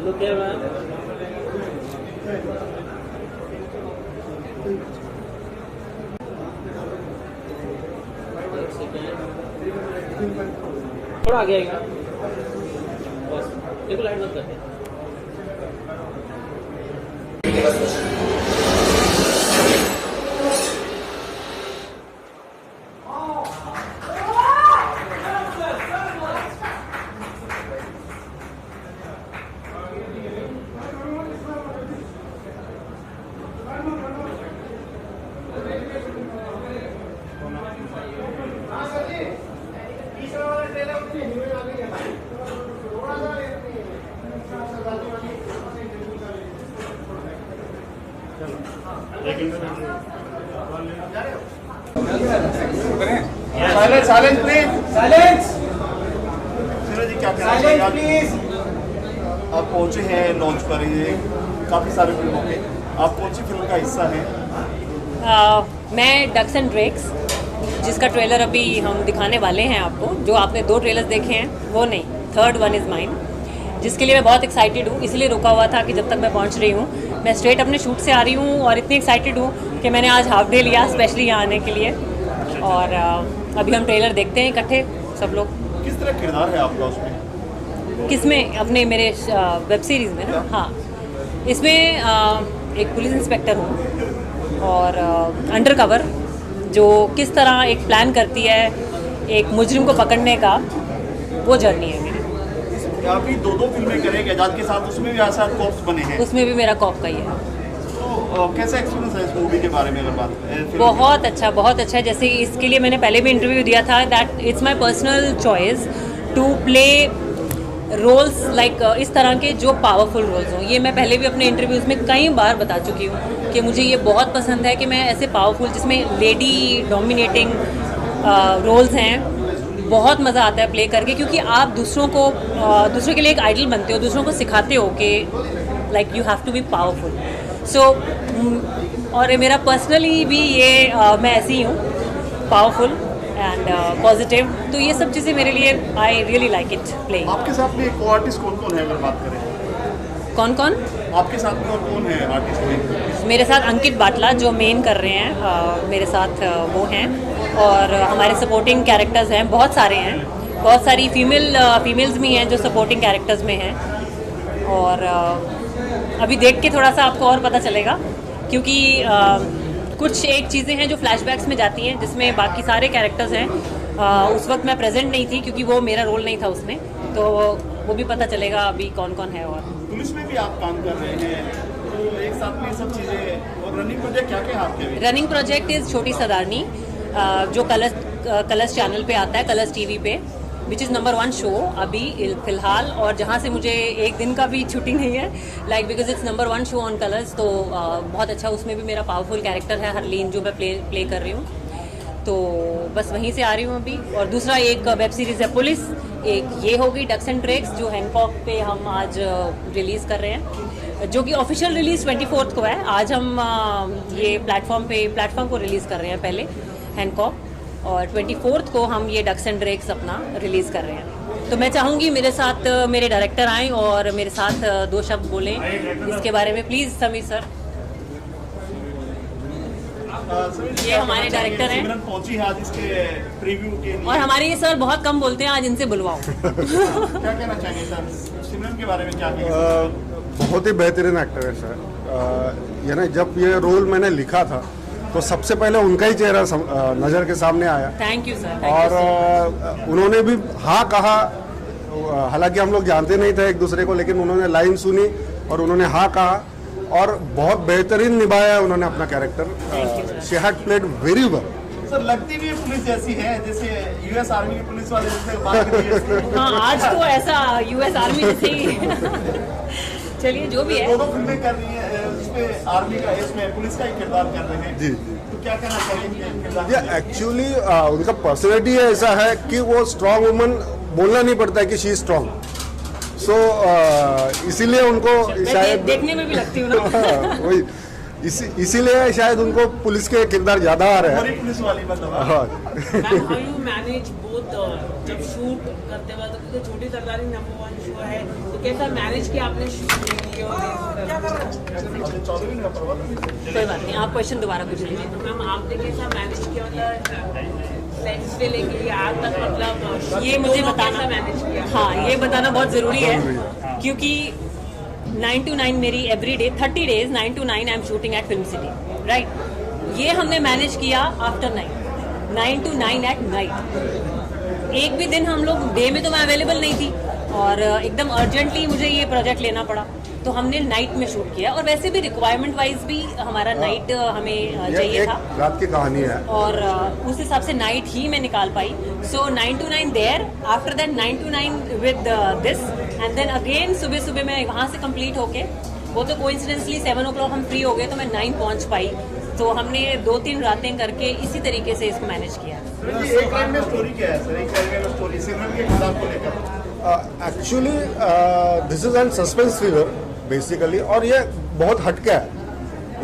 Look here, man. थोड़ा आगे आएगा बस, देखो लाइट बंद करते हैं।
Silence please, silence. जी क्या कहना प्लीज। आप पहुंचे हैं लॉन्च पर, ये काफ़ी सारे फिल्मों के, आप कौन सी फिल्म का हिस्सा हैं?
मैं डक्स एंड ड्रेक्स, जिसका ट्रेलर अभी हम दिखाने वाले हैं आपको। जो आपने 2 ट्रेलर्स देखे हैं वो नहीं, थर्ड वन इज़ माइन, जिसके लिए मैं बहुत एक्साइटेड हूँ। इसलिए रुका हुआ था कि जब तक मैं पहुँच रही हूँ। मैं स्ट्रेट अपने शूट से आ रही हूँ और इतनी एक्साइटेड हूँ कि मैंने आज हाफ डे लिया स्पेशली यहाँ आने के लिए। और अभी हम ट्रेलर देखते हैं इकट्ठे सब लोग।
किस तरह किरदार है आपका उसमें?
किसमें? अपने मेरे वेब सीरीज़ में ना? हाँ, इसमें एक पुलिस इंस्पेक्टर हूँ और अंडर कवर, जो किस तरह एक प्लान करती है एक मुजरिम को पकड़ने का, वो जर्नी है मेरी।
आप ही 2 फिल्में करें एजाज के साथ, उसमें भी आसाद कॉप्स बने हैं।
उसमें भी मेरा कॉप का ही है।
तो कैसा एक्सपीरियंस है इस मूवी के बारे में अगर बात करें?
बहुत अच्छा, बहुत अच्छा। जैसे इसके लिए मैंने पहले भी इंटरव्यू दिया था that it's my personal choice to play roles like इस तरह के जो पावरफुल रोल्स हों। ये मैं पहले भी अपने इंटरव्यूज़ में कई बार बता चुकी हूँ कि मुझे ये बहुत पसंद है कि मैं ऐसे पावरफुल, जिसमें लेडी डोमिनेटिंग रोल्स हैं, बहुत मज़ा आता है प्ले करके, क्योंकि आप दूसरों के लिए एक आइडल बनते हो, दूसरों को सिखाते हो कि like you have to be powerful. So और मेरा पर्सनली भी ये मैं ऐसी ही हूँ, पावरफुल एंड पॉजिटिव। तो ये सब चीज़ें मेरे लिए I really like it playing.
आपके साथ में को आर्टिस्ट कौन कौन है अगर बात करें?
कौन कौन
आपके साथ में और कौन है आर्टिस्ट में?
मेरे साथ अंकित बाटला जो मेन कर रहे हैं, मेरे साथ वो हैं, और हमारे सपोर्टिंग कैरेक्टर्स हैं, बहुत सारे हैं, बहुत सारी फीमेल्स भी हैं जो सपोर्टिंग कैरेक्टर्स में हैं। और अभी देख के थोड़ा सा आपको और पता चलेगा, क्योंकि कुछ एक चीज़ें हैं जो फ्लैशबैक्स में जाती हैं जिसमें बाकी सारे कैरेक्टर्स हैं। उस वक्त मैं प्रेजेंट नहीं थी क्योंकि वो मेरा रोल नहीं था उसमें, तो वो भी पता चलेगा अभी कौन कौन है। और
पुलिस में भी आप काम कर रहे हैं, तो एक साथ में सब चीज़ें, और रनिंग प्रोजेक्ट क्या क्या आपके?
रनिंग प्रोजेक्ट इज़ छोटी सरदारनी, जो कलर्स चैनल पे आता है, कलर्स टीवी पे, विच इज़ नंबर 1 शो अभी फ़िलहाल, और जहाँ से मुझे एक दिन का भी छुट्टी नहीं है, like because it's number 1 show on colours. तो बहुत अच्छा, उसमें भी मेरा पावरफुल कैरेक्टर है हरलीन जो मैं प्ले कर रही हूँ, तो बस वहीं से आ रही हूँ अभी। और दूसरा एक वेब सीरीज़ है पुलिस, एक ये होगी डक्स एंड ड्रैग्स जो हैंकॉक पे हम आज रिलीज़ कर रहे हैं, जो कि ऑफिशियल रिलीज़ 24 को है। आज हम ये प्लेटफॉर्म को रिलीज़ कर रहे हैं पहले हैंकॉक, और 24 को हम ये डक्स एंड ड्रैग्स अपना रिलीज़ कर रहे हैं। तो मैं चाहूँगी मेरे साथ मेरे डायरेक्टर आएँ और मेरे साथ 2 शब्द बोलें इसके बारे में, प्लीज़ समीर सर। ये हमारे डायरेक्टर हैं,
पहुंची है आज इसके प्रीव्यू के लिए,
और हमारे ये सर बहुत कम बोलते हैं, आज इनसे बुलवाओ।
क्या कहना चाहिए सर सिमरन के बारे में? क्या
बहुत ही बेहतरीन एक्टर है सर। ये ना, जब ये रोल मैंने लिखा था तो सबसे पहले उनका ही चेहरा नज़र के सामने आया।
Thank you sir.
और उन्होंने भी हाँ कहा, हालांकि हम लोग जानते नहीं थे एक दूसरे को, लेकिन उन्होंने लाइन सुनी और उन्होंने हाँ कहा, और बहुत बेहतरीन निभाया उन्होंने अपना character. She had played very well.
Sir लगती भी पुलिस जैसी है, जैसे यूएस आर्मी के पुलिस वाले जैसे बात कर रही है।
हाँ, आज तो ऐसा यूएस आर्मी जैसे ही। चलिए जो भी है,
दोनों फिल्में कर रही है, उसमें आर्मी का, इसमें पुलिस का ही किरदार कर रहे हैं।
जी,
तो क्या कहना चाहिए?
एक्चुअली उनका पर्सनैलिटी ऐसा है कि वो स्ट्रांग वुमन, बोलना नहीं पड़ता है कि शी इज स्ट्रांग, सो इसीलिए उनको शायद
देखने में भी लगती हूँ ना।
वही इसीलिए शायद उनको पुलिस के किरदार ज्यादा आ रहे हैं।
पुलिस वाली मतलब।
हाउ यू मैनेज बोथ, जब शूट करते वक्त, क्योंकि छोटी सरदारी नंबर 1 शो है, तो कैसा मैनेज किया आपने शूट की?
कोई बात नहीं, आप क्वेश्चन दोबारा पूछ लीजिए।
मैम आपने कैसा मैनेज किया, सेट से लेके आज तक, मतलब
ये मुझे बताना,
मैनेज किया?
हाँ, ये बताना बहुत ज़रूरी है, क्योंकि 9 to 9 मेरी every day 30 days 9 to 9 I am shooting at film city, right. ये हमने मैनेज किया आफ्टर 9 to 9 एट नाइट। एक भी दिन हम लोग डे में तो मैं अवेलेबल नहीं थी, और एकदम अर्जेंटली मुझे ये प्रोजेक्ट लेना पड़ा, तो हमने नाइट में शूट किया। और वैसे भी रिक्वायरमेंट वाइज भी हमारा नाइट हमें चाहिए था,
रात की कहानी है,
और उस हिसाब से नाइट ही मैं निकाल पाई। So 9 to 9 there, after that 9 to 9 with this, and then again सुबह मैं वहाँ से कंप्लीट होके, वो तो कोइंसिडेंसली 7 o'clock हम फ्री हो गए, तो मैं 9 पहुँच पाई। तो हमने 2-3 रातें करके इसी तरीके से इसको मैनेज किया।
एक लाइन में स्टोरी क्या है सर? एक लाइन में स्टोरी सिमरन के किरदार को लेकर।
Actually this is an suspense thriller basically, और ये बहुत हटके है।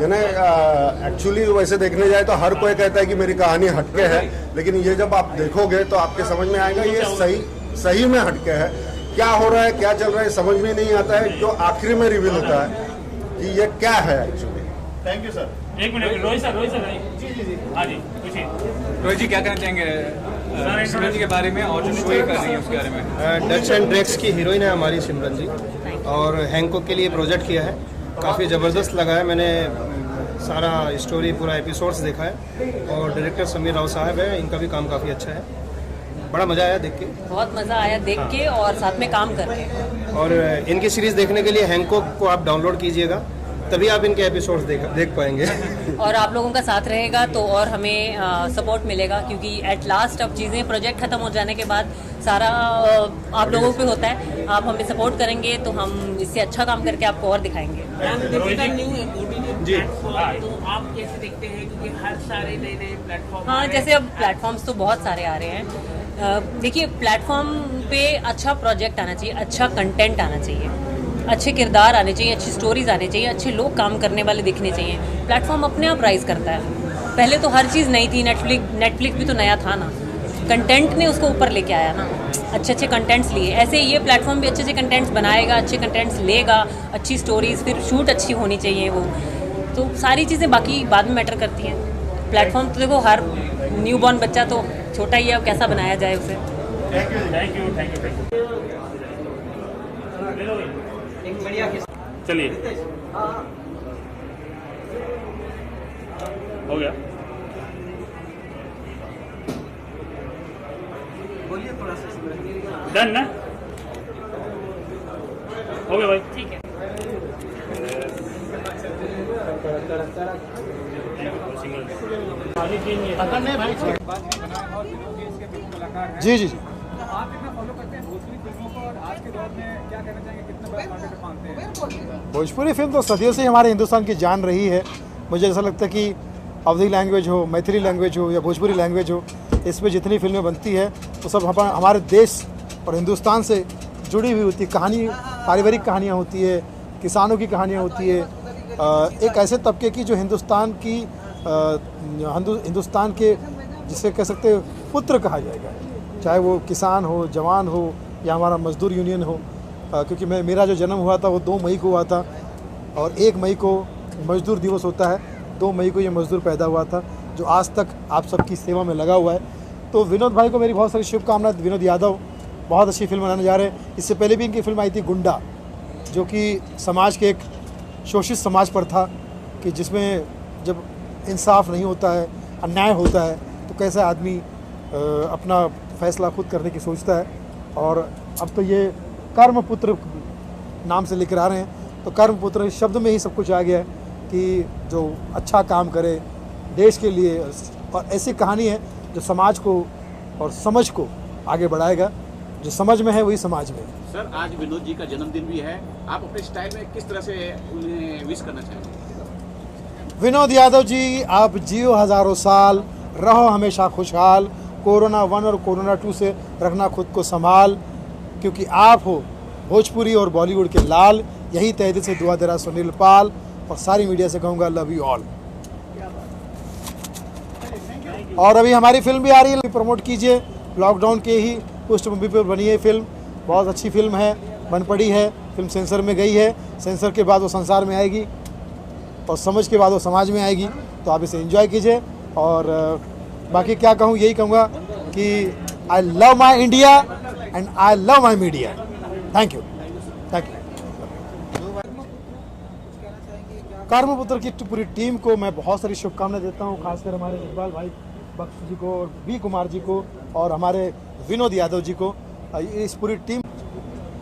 यानी एक्चुअली वैसे देखने जाए तो हर कोई कहता है कि मेरी कहानी हटके है, लेकिन ये जब आप देखोगे तो आपके समझ में आएगा ये सही में हटके है। क्या हो रहा है, क्या चल रहा है, समझ में नहीं आता है, जो आखिरी में रिवील होता है कि ये क्या है एक्चुअली।
Thank you sir.
एक मिनट, रोहित सर जी, हाँ जी पूछिए। रोहित जी क्या कहना चाहेंगे सिमरन जी के बारे में, और जो शो कर रही है उसके बारे में?
डक्स एंड ड्रैग्स की हीरोइन है हमारी सिमरन जी, और हैंकॉक के लिए प्रोजेक्ट किया है। काफ़ी ज़बरदस्त लगा है, मैंने सारा स्टोरी पूरा एपिसोड्स देखा है, और डायरेक्टर समीर राव साहब है, इनका भी काम काफ़ी अच्छा है। बड़ा मज़ा आया देख के, बहुत
मज़ा आया देख के, और साथ में काम करके।
और इनकी सीरीज़ देखने के लिए हैंकॉक को आप डाउनलोड कीजिएगा, तभी आप इनके एपिसोड्स देख पाएंगे।
और आप लोगों का साथ रहेगा तो और हमें सपोर्ट मिलेगा, क्योंकि एट लास्ट अब चीज़ें प्रोजेक्ट खत्म हो जाने के बाद सारा आप लोगों पे होता है। आप हमें सपोर्ट करेंगे तो हम इससे अच्छा काम करके आपको और दिखाएंगे।
जी, तो आप कैसे देखते हैं, क्योंकि हर सारे नए प्लेटफॉर्म,
हाँ, जैसे अब प्लेटफॉर्म्स तो बहुत सारे आ रहे हैं। देखिए, प्लेटफॉर्म पे अच्छा प्रोजेक्ट आना चाहिए, अच्छा कंटेंट आना चाहिए, अच्छे किरदार आने चाहिए, अच्छी स्टोरीज आने चाहिए, अच्छे लोग काम करने वाले दिखने चाहिए। प्लेटफॉर्म अपने आप राइज करता है। पहले तो हर चीज़ नई थी, नेटफ्लिक्स भी तो नया था ना, कंटेंट ने उसको ऊपर लेके आया ना, अच्छे अच्छे कंटेंट्स लिए। ऐसे ये प्लेटफॉर्म भी अच्छे अच्छे कंटेंट्स बनाएगा, अच्छे कंटेंट्स लेगा, अच्छी स्टोरीज, फिर शूट अच्छी होनी चाहिए वो, तो सारी चीज़ें बाकी बाद में मैटर करती हैं। प्लेटफॉर्म तो देखो हर न्यू बॉर्न बच्चा तो छोटा ही है, अब कैसा बनाया जाए उसे।
चलिए हो गया,
बोलिए थोड़ा सा।
डन ना, हो गया भाई,
ठीक है।
जी जी जी,
आप कितना फॉलो करते हैं भोजपुरी फिल्मों को और आज के दौर में क्या कहना चाहेंगे, कितना बड़ा कॉन्टेंट मानते हैं?
भोजपुरी फिल्म तो सदियों से हमारे हिंदुस्तान की जान रही है। मुझे ऐसा लगता है कि अवधी लैंग्वेज हो, मैथिली लैंग्वेज हो या भोजपुरी लैंग्वेज हो, इस पर जितनी फिल्में बनती है वो सब हमारे देश और हिंदुस्तान से जुड़ी हुई होती है। कहानी, पारिवारिक कहानियाँ होती है, किसानों की कहानियाँ होती है, एक ऐसे तबके की जो हिंदुस्तान की हिंदुस्तान के जिसे कह सकते हैं पुत्र कहा जाएगा, चाहे वो किसान हो, जवान हो या हमारा मजदूर यूनियन हो। क्योंकि मेरा जो जन्म हुआ था वो 2 मई को हुआ था और 1 मई को मजदूर दिवस होता है, 2 मई को ये मजदूर पैदा हुआ था जो आज तक आप सबकी सेवा में लगा हुआ है। तो विनोद भाई को मेरी बहुत सारी शुभकामनाएं। विनोद यादव बहुत अच्छी फिल्म बनाने जा रहे हैं। इससे पहले भी इनकी फिल्म आई थी गुंडा, जो कि समाज के एक शोषित समाज पर था कि जिसमें जब इंसाफ नहीं होता है, अन्याय होता है, तो कैसे आदमी अपना फैसला खुद करने की सोचता है। और अब तो ये कर्मपुत्र नाम से लेकर आ रहे हैं, तो कर्मपुत्र शब्द में ही सब कुछ आ गया है कि जो अच्छा काम करे देश के लिए, और ऐसी कहानी है जो समाज को और समझ को आगे बढ़ाएगा। जो समझ में है वही समाज में है।
सर, आज विनोद जी का जन्मदिन भी है, आप अपने स्टाइल में किस तरह से उन्हें विश करना चाहेंगे?
विनोद यादव जी, आप जियो हज़ारों साल, रहो हमेशा खुशहाल, कोरोना 1 और कोरोना 2 से रखना खुद को संभाल, क्योंकि आप हो भोजपुरी और बॉलीवुड के लाल। यही तहे दिल से दुआ दे रहा सुनील पाल, और सारी मीडिया से कहूँगा लव यू ऑल। और अभी हमारी फिल्म भी आ रही है, प्रमोट कीजिए। लॉकडाउन के ही पृष्ठभूमि पर बनी है फिल्म, बहुत अच्छी फिल्म है, बन पड़ी है। फिल्म सेंसर में गई है, सेंसर के बाद वो संसार में आएगी और समझ के बाद वो समाज में आएगी। तो आप इसे एंजॉय कीजिए। और बाकी क्या कहूँ, यही कहूँगा कि I love my India and I love my media. Thank you, thank you. Karmaputra की पूरी टीम को मैं बहुत सारी शुभकामनाएं देता हूँ, खासकर हमारे इकबाल भाई बख्श जी को और बी कुमार जी को और हमारे विनोद यादव जी को। इस पूरी टीम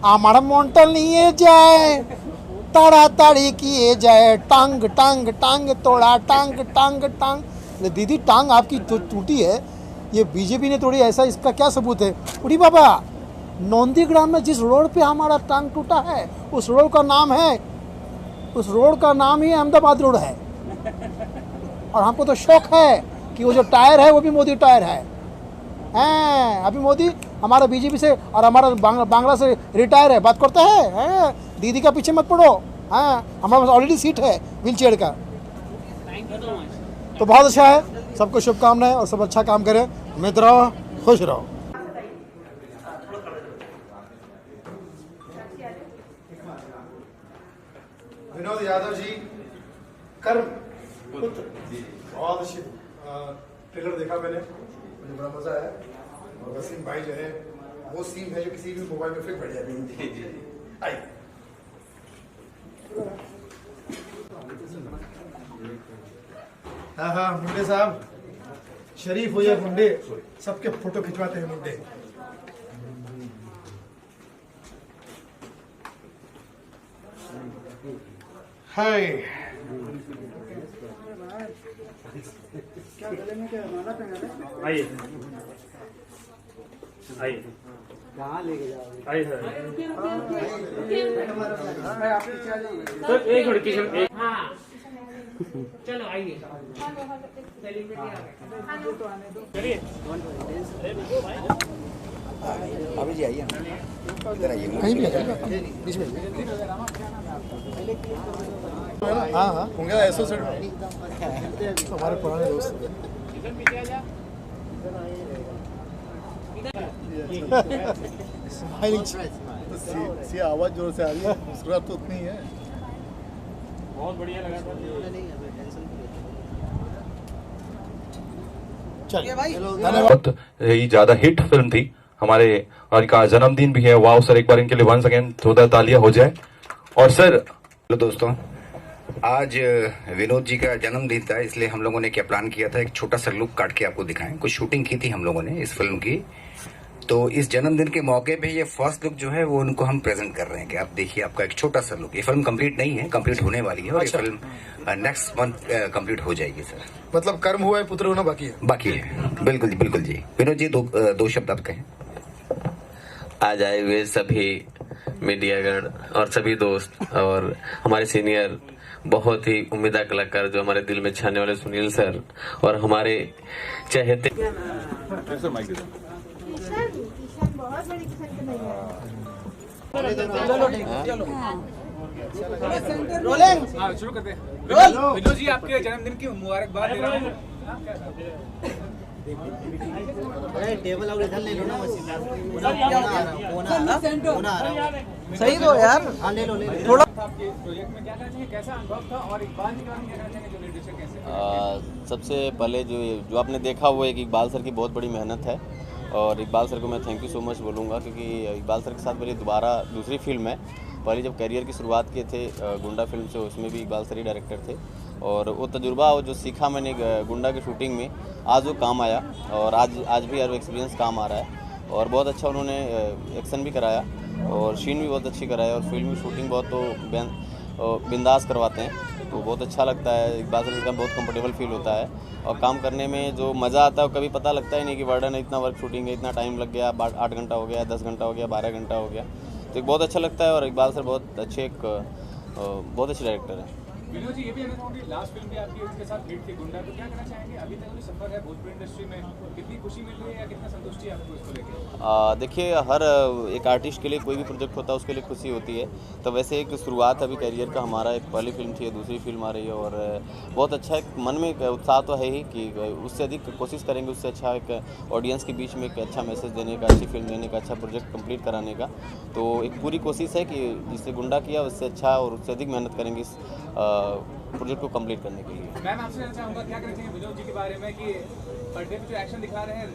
आमार मोंटल नहीं जाए, ताड़ाताड़ी किए जाए, टांग टांग टांग तोड़ा, टांग टांग टांग। दीदी टांग आपकी टूटी है, ये बीजेपी ने तोड़ी, ऐसा इसका क्या सबूत है? उड़ी बाबा, नौंदीग्राम में जिस रोड पे हमारा टांग टूटा है उस रोड का नाम है, उस रोड का नाम ही अहमदाबाद रोड है। और हमको तो शौक है कि वो जो टायर है वो भी मोदी टायर है। अभी मोदी हमारा बीजेपी से और हमारा बांग्ला से रिटायर है, बात करता है। दीदी का पीछे मत पड़ो। हमारे पास ऑलरेडी सीट है व्हील चेयर का। तो बहुत अच्छा है, सबको शुभकामनाएं और सब अच्छा काम करें। मित्र रहो, खुश रहो। विनोद यादव जी, कर्म बहुत अच्छी ट्रेलर देखा मैंने, मुझे बड़ा मजा आया। और वसीम भाई जो है वो सीन है जो किसी भी मोबाइल में फिट बैठ जाती है। हाँ, मुंडे साहब शरीफ हो या मुंडे, सबके फोटो खिंचवाते हैं मुंडे। हाय,
आइए आइए,
कहाँ लेके जाओगे?
आइए सर,
तो
एक मिनट किशन, एक
चलो आइए।
अभी जी आइए, इधर आइए, कहीं भी आ जाएगा बीच में। हाँ होंगे ऐसा सर, हमारे पुराने दोस्त। स्माइलिंग
सी आवाज जोर से आ रही है, मुस्कुराहट तो उतनी है।
बहुत बढ़िया लगा
बहुत ही ज्यादा हिट फिल्म थी हमारे, और इनका जन्मदिन भी है। वाह सर, एक बार इनके लिए वंस अगेन जोरदार तालियां हो जाए। और सर,
हेलो दोस्तों, आज विनोद जी का जन्मदिन था, इसलिए हम लोगों ने क्या प्लान किया था, एक छोटा सा लुक काट के आपको दिखाएं। कुछ शूटिंग की थी हम लोगों ने इस फिल्म की, तो इस जन्मदिन के मौके पे ये फर्स्ट लुक जो है वो उनको हम प्रेजेंट कर रहे हैं कि आप देखिए आपका एक छोटा सा लुक। ये फिल्म कंप्लीट नहीं है, कंप्लीट होने वाली है, और ये फिल्म नेक्स्ट मंथ कंप्लीट हो जाएगी सर।
मतलब कर्म हुआ है, पुत्र होना बाकी है।
बाकी है, बिल्कुल जी, बिल्कुल जी। विनोद जी, दो शब्द आप कहें।
आज आए हुए सभी मीडियागण और सभी दोस्त और हमारे सीनियर बहुत ही उम्मीदा कलाकार जो हमारे दिल में छाने वाले सुनील सर, और हमारे चहेते
शुरू करते हैं। विनोद जी, आपके जन्मदिन की मुबारकबाद दे रहा हूँ।
टेबल और इधर ले लो ना,
सही दो यार।
थोड़ा आपके प्रोजेक्ट में क्या कहना चाहिए, कैसा अनुभव था, और इकबाल जी का क्या कहना चाहेंगे जो निर्देशक कैसे?
सबसे पहले जो आपने देखा वो एक इकबाल सर की बहुत बड़ी मेहनत है, और इकबाल सर को मैं थैंक यू सो मच बोलूँगा, क्योंकि इकबाल सर के साथ मेरी दोबारा दूसरी फिल्म है। पहले जब करियर की शुरुआत किए थे गुंडा फिल्म से, उसमें भी इकबाल सर ही डायरेक्टर थे, और वो तजुर्बा और जो सीखा मैंने गुंडा की शूटिंग में आज वो काम आया, और आज भी यार एक्सपीरियंस काम आ रहा है। और बहुत अच्छा उन्होंने एक्शन भी कराया और सीन भी बहुत अच्छी कराया, और फिल्म की शूटिंग बहुत तो बिंदास करवाते हैं, तो बहुत अच्छा लगता है। इकबाल सर का बहुत कंफर्टेबल फील होता है, और काम करने में जो मज़ा आता है वो कभी पता लगता ही नहीं कि वर्डन है, इतना वर्क शूटिंग है, इतना टाइम लग गया, 8 घंटा हो गया, 10 घंटा हो गया, 12 घंटा हो गया, तो एक बहुत अच्छा लगता है। और इकबाल सर बहुत अच्छे डायरेक्टर हैं।
विनोद जी, ये भी कहना चाहूँगी, लास्ट फिल्म भी आपकी उनके साथ हिट थी गुंडा, तो क्या कहना चाहेंगे अभी तक जो सफर है भोजपुरी इंडस्ट्री में, कितनी खुशी मिल रही है या कितना संतुष्टि है आपको इसको लेकर?
देखिए, हर एक आर्टिस्ट के लिए कोई भी प्रोजेक्ट होता है उसके लिए खुशी होती है, तो वैसे एक शुरुआत अभी करियर का हमारा, एक पहली फिल्म थी, दूसरी फिल्म आ रही है, और बहुत अच्छा एक मन में एक उत्साह तो है ही कि उससे अधिक कोशिश करेंगे, उससे अच्छा एक ऑडियंस के बीच में एक अच्छा मैसेज देने का, अच्छी फिल्म देने का, अच्छा प्रोजेक्ट कंप्लीट कराने का। तो एक पूरी कोशिश है कि जिससे गुंडा किया उससे अच्छा और उससे अधिक मेहनत करेंगे इस प्रोजेक्ट को कंप्लीट करने के लिए।
मैं आपसे जानना चाहूँगा, क्या कहना चाहिए विनोद जी के बारे में कि पर्दे पे जो एक्शन दिखा रहे हैं,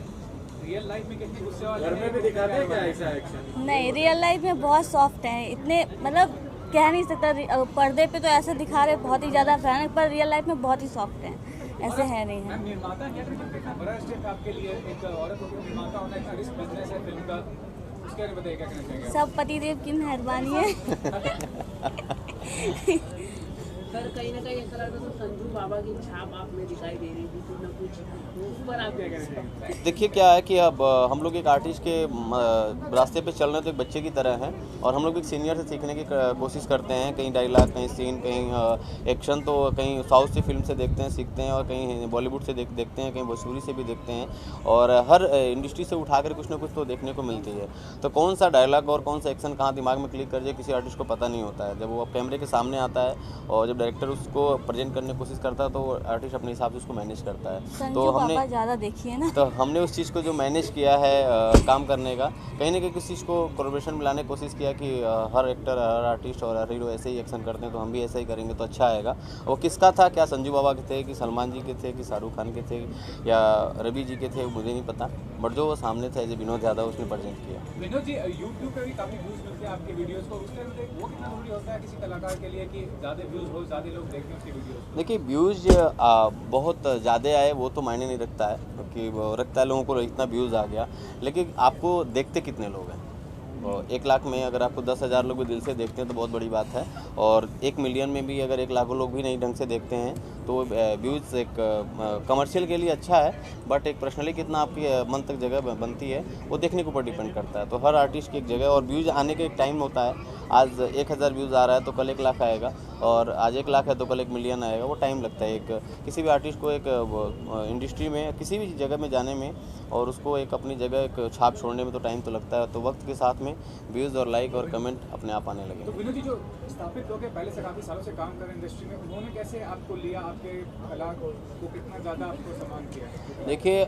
रियल लाइफ में कितनी गुस्से वाले, घर में भी दिखाते हैं क्या ऐसा एक्शन?
नहीं, रियल लाइफ में बहुत सॉफ्ट हैं, इतने मतलब कह नहीं सकता। पर्दे पे तो ऐसे दिखा रहे बहुत ही ज़्यादा भयानक, पर रियल लाइफ में बहुत ही सॉफ्ट हैं, ऐसे है नहीं है।
निर्माता क्या कितना बड़ा स्टेप आपके लिए, एक औरत होकर निर्माता होना इतना रिस्क बिजनेस है फिल्म का, उसके बारे में बताइए, क्या कहना चाहेंगे?
सब पतिदेव की मेहरबानी है।
सर, कहीं ना कहीं ऐसा लगता है संजू बाबा की छाप आप में दिखाई दे रही थी, कुछ ना कुछ, उस पर आप क्या कहना चाहेंगे?
देखिए, क्या है कि अब हम लोग एक आर्टिस्ट के रास्ते पे चल रहे हैं, तो एक बच्चे की तरह हैं, और हम लोग एक सीनियर से सीखने की कोशिश करते हैं। कहीं डायलॉग, कहीं सीन, कहीं एक्शन, तो कहीं साउथ से फिल्म से देखते हैं, सीखते हैं, और कहीं बॉलीवुड से देखते हैं, कहीं भोजपुरी से भी देखते हैं, और हर इंडस्ट्री से उठाकर कुछ ना कुछ तो देखने को मिलती है। तो कौन सा डायलॉग और कौन सा एक्शन कहाँ दिमाग में क्लिक कर जाए किसी आर्टिस्ट को पता नहीं होता है। जब वो कैमरे के सामने आता है और जब डायरेक्टर उसको प्रेजेंट करने की कोशिश करता है, तो आर्टिस्ट अपने हिसाब से उसको मैनेज करता है। तो हमने
ज़्यादा देखी है ना,
तो हमने उस चीज़ को जो मैनेज किया है काम करने का, कहीं ना कहीं किसी चीज़ को कोलैबोरेशन में लाने की कोशिश किया कि हर एक्टर, हर आर्टिस्ट और हर हीरो ऐसे ही एक्शन करते हैं, तो हम भी ऐसा ही करेंगे तो अच्छा आएगा। वो किसका था, क्या संजू बाबा के थे, कि सलमान जी के थे, कि शाहरुख खान के थे, या रवि जी के थे, मुझे नहीं पता, बट जो वो सामने थे, जो विनोद यादव, उसने प्रेजेंट किया।
विनोद जी, यूट्यूब पे भी काफ़ी व्यूज़ मिलते हैं आपके वीडियोस को, उसके वो कितना जरूरी होता है किसी कलाकार के लिए कि ज़्यादा व्यूज़ हो, ज़्यादा लोग देखें उसकी वीडियोस?
देखिए, व्यूज़ बहुत ज़्यादा आए वो तो मायने नहीं रखता है, क्योंकि रखता है लोगों को इतना व्यूज़ आ गया, लेकिन आपको देखते कितने लोग हैं। 1 लाख में अगर आपको 10,000 लोग भी दिल से देखते हैं तो बहुत बड़ी बात है, और 1 मिलियन में भी अगर 1 लाख लोग भी नहीं ढंग से देखते हैं तो व्यूज़ एक कमर्शियल के लिए अच्छा है, बट एक पर्सनली कितना आपकी मन तक जगह बनती है वो देखने के ऊपर डिपेंड करता है। तो हर आर्टिस्ट की एक जगह और व्यूज़ आने का एक टाइम होता है, आज 1000 व्यूज़ आ रहा है तो कल 1 लाख आएगा, और आज 1 लाख है तो कल 1 मिलियन आएगा। वो टाइम लगता है एक किसी भी आर्टिस्ट को एक इंडस्ट्री में किसी भी जगह में जाने में, और उसको एक अपनी जगह एक छाप छोड़ने में तो टाइम तो लगता है। तो वक्त के साथ में व्यूज़ और लाइक और कमेंट अपने आप आने लगे।
तो विनोद जी, जो स्थापित लोग हैं, पहले से काफ़ी सालों से काम कर रहे हैं इंडस्ट्री में, उन्होंने कैसे आपको लिया, आपके कला को कितना ज़्यादा आपको सम्मान किया?
देखिए,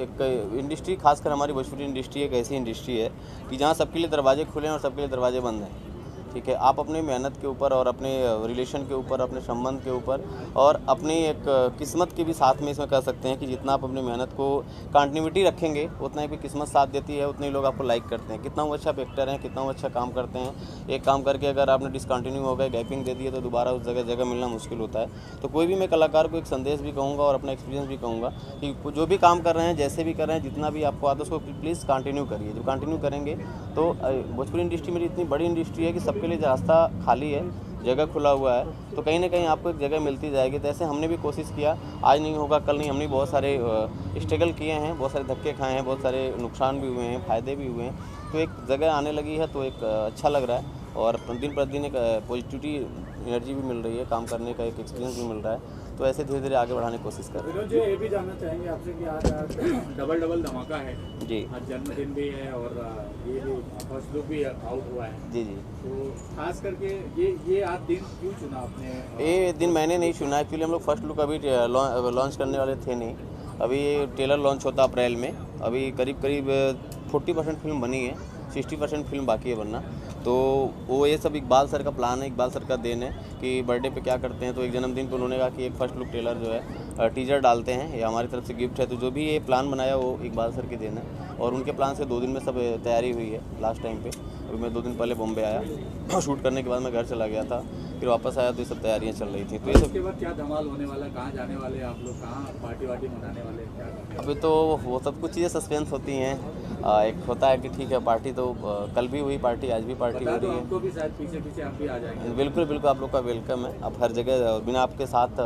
एक इंडस्ट्री, खासकर हमारी भोजपुरी इंडस्ट्री एक ऐसी इंडस्ट्री है कि जहाँ सबके लिए दरवाजे खुले हैं और सबके लिए दरवाजे बंद हैं। ठीक है, आप अपने मेहनत के ऊपर और अपने रिलेशन के ऊपर, अपने संबंध के ऊपर और अपनी एक किस्मत के भी साथ में इसमें कर सकते हैं कि जितना आप अपनी मेहनत को कंटिन्यूटी रखेंगे उतना ही किस्मत साथ देती है, उतने ही लोग आपको लाइक करते हैं। कितना वो अच्छा एक्टर हैं, कितना वो अच्छा काम करते हैं। एक काम करके अगर आपने डिसकंटिन्यू हो गए, गैपिंग दे दिए, तो दोबारा उस जगह मिलना मुश्किल होता है। तो कोई भी मैं कलाकार को एक संदेश भी कहूँगा और अपना एक्सपीरियंस भी कहूँगा कि जो भी काम कर रहे हैं, जैसे भी कर रहे हैं, जितना भी आपको आता है उसको प्लीज़ कंटिन्यू करिए। जब कंटिन्यू करेंगे तो भोजपुरी इंडस्ट्री मेरी इतनी बड़ी इंडस्ट्री है कि सबके लिए रास्ता खाली है, जगह खुला हुआ है, तो कहीं ना कहीं आपको एक जगह मिलती जाएगी। तो ऐसे हमने भी कोशिश किया, आज नहीं होगा कल नहीं, हमने बहुत सारे स्ट्रगल किए हैं, बहुत सारे धक्के खाए हैं, बहुत सारे नुकसान भी हुए हैं, फ़ायदे भी हुए हैं। तो एक जगह आने लगी है तो एक अच्छा लग रहा है, और दिन प्रतिदिन एक पॉजिटिविटी एनर्जी भी मिल रही है, काम करने का एक एक्सपीरियंस भी मिल रहा है। तो ऐसे धीरे धीरे आगे बढ़ाने की कोशिश कर रहे हैं।
विनोद जी, ये भी जानना चाहेंगे आपसे कि आज डबल धमाका है
जी,
आज जन्मदिन भी है और ये भी फर्स्ट लुक भी आउट हुआ है।
जी जी,
तो खास करके ये आज दिन क्यों चुना आपने?
ये दिन मैंने नहीं चुना, एक्चुअली हम लोग फर्स्ट लुक अभी लॉन्च करने वाले थे नहीं। अभी ट्रेलर लॉन्च होता अप्रैल में। अभी करीब 40% फिल्म बनी है, 60% फिल्म बाकी है बनना। तो वो ये सब इकबाल सर का प्लान है, इकबाल सर का देन है कि बर्थडे पे क्या करते हैं। तो एक जन्मदिन पे उन्होंने कहा कि एक फर्स्ट लुक ट्रेलर जो है टीजर डालते हैं, ये हमारी तरफ से गिफ्ट है। तो जो भी ये प्लान बनाया वो इकबाल सर की देन है, और उनके प्लान से 2 दिन में सब तैयारी हुई है लास्ट टाइम पे। अभी मैं 2 दिन पहले बॉम्बे आया, शूट करने के बाद मैं घर चला गया था, फिर वापस आया तो ये सब तैयारियाँ चल रही थी। तो ये सब
उसके बाद क्या धमाल होने वाला, कहाँ जाने वाले आप लोग, कहाँ पार्टी वार्टी मनाने वाले, क्या?
अभी तो वो सब कुछ चीज़ें सस्पेंस होती हैं। एक होता है कि ठीक है पार्टी तो कल भी हुई पार्टी, आज भी पार्टी हो रही है।
आपको भी शायद पीछे आप भी आ जाएंगे।
बिल्कुल बिल्कुल, आप लोग का वेलकम है। आप हर जगह, बिना आपके साथ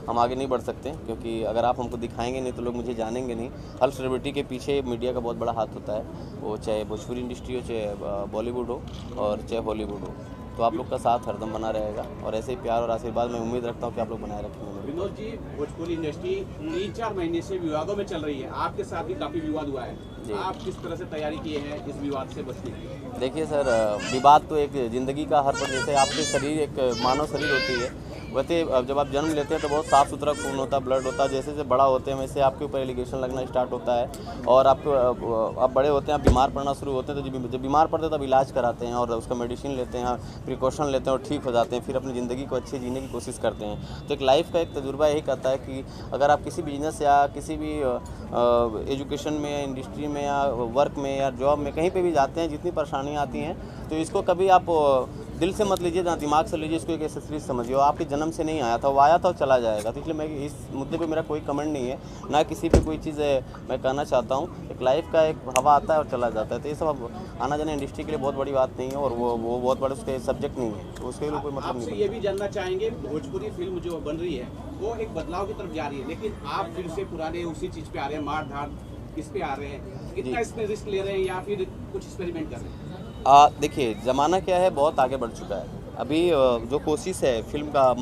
हम आगे नहीं बढ़ सकते, क्योंकि अगर आप हमको दिखाएंगे नहीं तो लोग मुझे जानेंगे नहीं। हर सेलिब्रिटी के पीछे मीडिया का बहुत बड़ा हाथ होता है, वो चाहे भोजपुरी इंडस्ट्री हो, चाहे बॉलीवुड हो और चाहे हॉलीवुड हो। तो आप लोग का साथ हरदम बना रहेगा, और ऐसे ही प्यार और आशीर्वाद मैं उम्मीद रखता हूँ कि आप लोग बनाए रखेंगे।
विनोद जी, भोजपुरी इंडस्ट्री 3-4 महीने से विवादों में चल रही है, आपके साथ भी काफ़ी विवाद हुआ है, आप किस तरह से तैयारी किए हैं इस विवाद से बचने की?
देखिए सर, विवाद तो एक ज़िंदगी का हर पर, जैसे आपके शरीर एक मानव शरीर होती है, वैसे जब आप जन्म लेते हैं तो बहुत साफ़ सुथरा खून होता है, ब्लड होता है। जैसे जैसे बड़ा होते हैं वैसे आपके ऊपर एलिगेशन लगना स्टार्ट होता है, और आप बड़े होते हैं, आप बीमार पड़ना शुरू होते हैं। तो जब बीमार पड़ते हैं तब इलाज कराते हैं और उसका मेडिसिन लेते हैं, प्रिकॉशन लेते हैं और ठीक हो जाते हैं, फिर अपनी ज़िंदगी को अच्छे जीने की कोशिश करते हैं। तो एक लाइफ का एक तजुर्बा यही कहता है कि अगर आप किसी बिजनेस या किसी भी एजुकेशन में या इंडस्ट्री में या वर्क में या जॉब में कहीं पे भी जाते हैं, जितनी परेशानियाँ आती हैं, तो इसको कभी आप दिल से मत लीजिए, ना दिमाग से लीजिए, इसको एक एक्सेसरीज समझिए। आपके जन्म से नहीं आया था, वो आया था और चला जाएगा। तो इसलिए मैं इस मुद्दे पे मेरा कोई कमेंट नहीं है, ना किसी पे कोई चीज़ मैं कहना चाहता हूँ। एक लाइफ का एक हवा आता है और चला जाता है, तो ये सब अब आना जाना इंडस्ट्री के लिए बहुत बड़ी बात नहीं है, और वो बहुत बड़े उसके सब्जेक्ट नहीं है, तो उसके लिए कोई मतलब नहीं है।
ये भी जानना चाहेंगे, भोजपुरी फिल्म जो बन रही है वो एक बदलाव की तरफ जा रही है, लेकिन आप फिर से पुराने उसी चीज़ पे आ रहे हैं, मार धाड़ इस पे आ रहे हैं, कितना इसमें रिस्क ले रहे हैं या फिर कुछ एक्सपेरिमेंट कर रहे हैं?
देखिए, ज़माना क्या है, बहुत आगे बढ़ चुका है। अभी जो कोशिश है फिल्म का,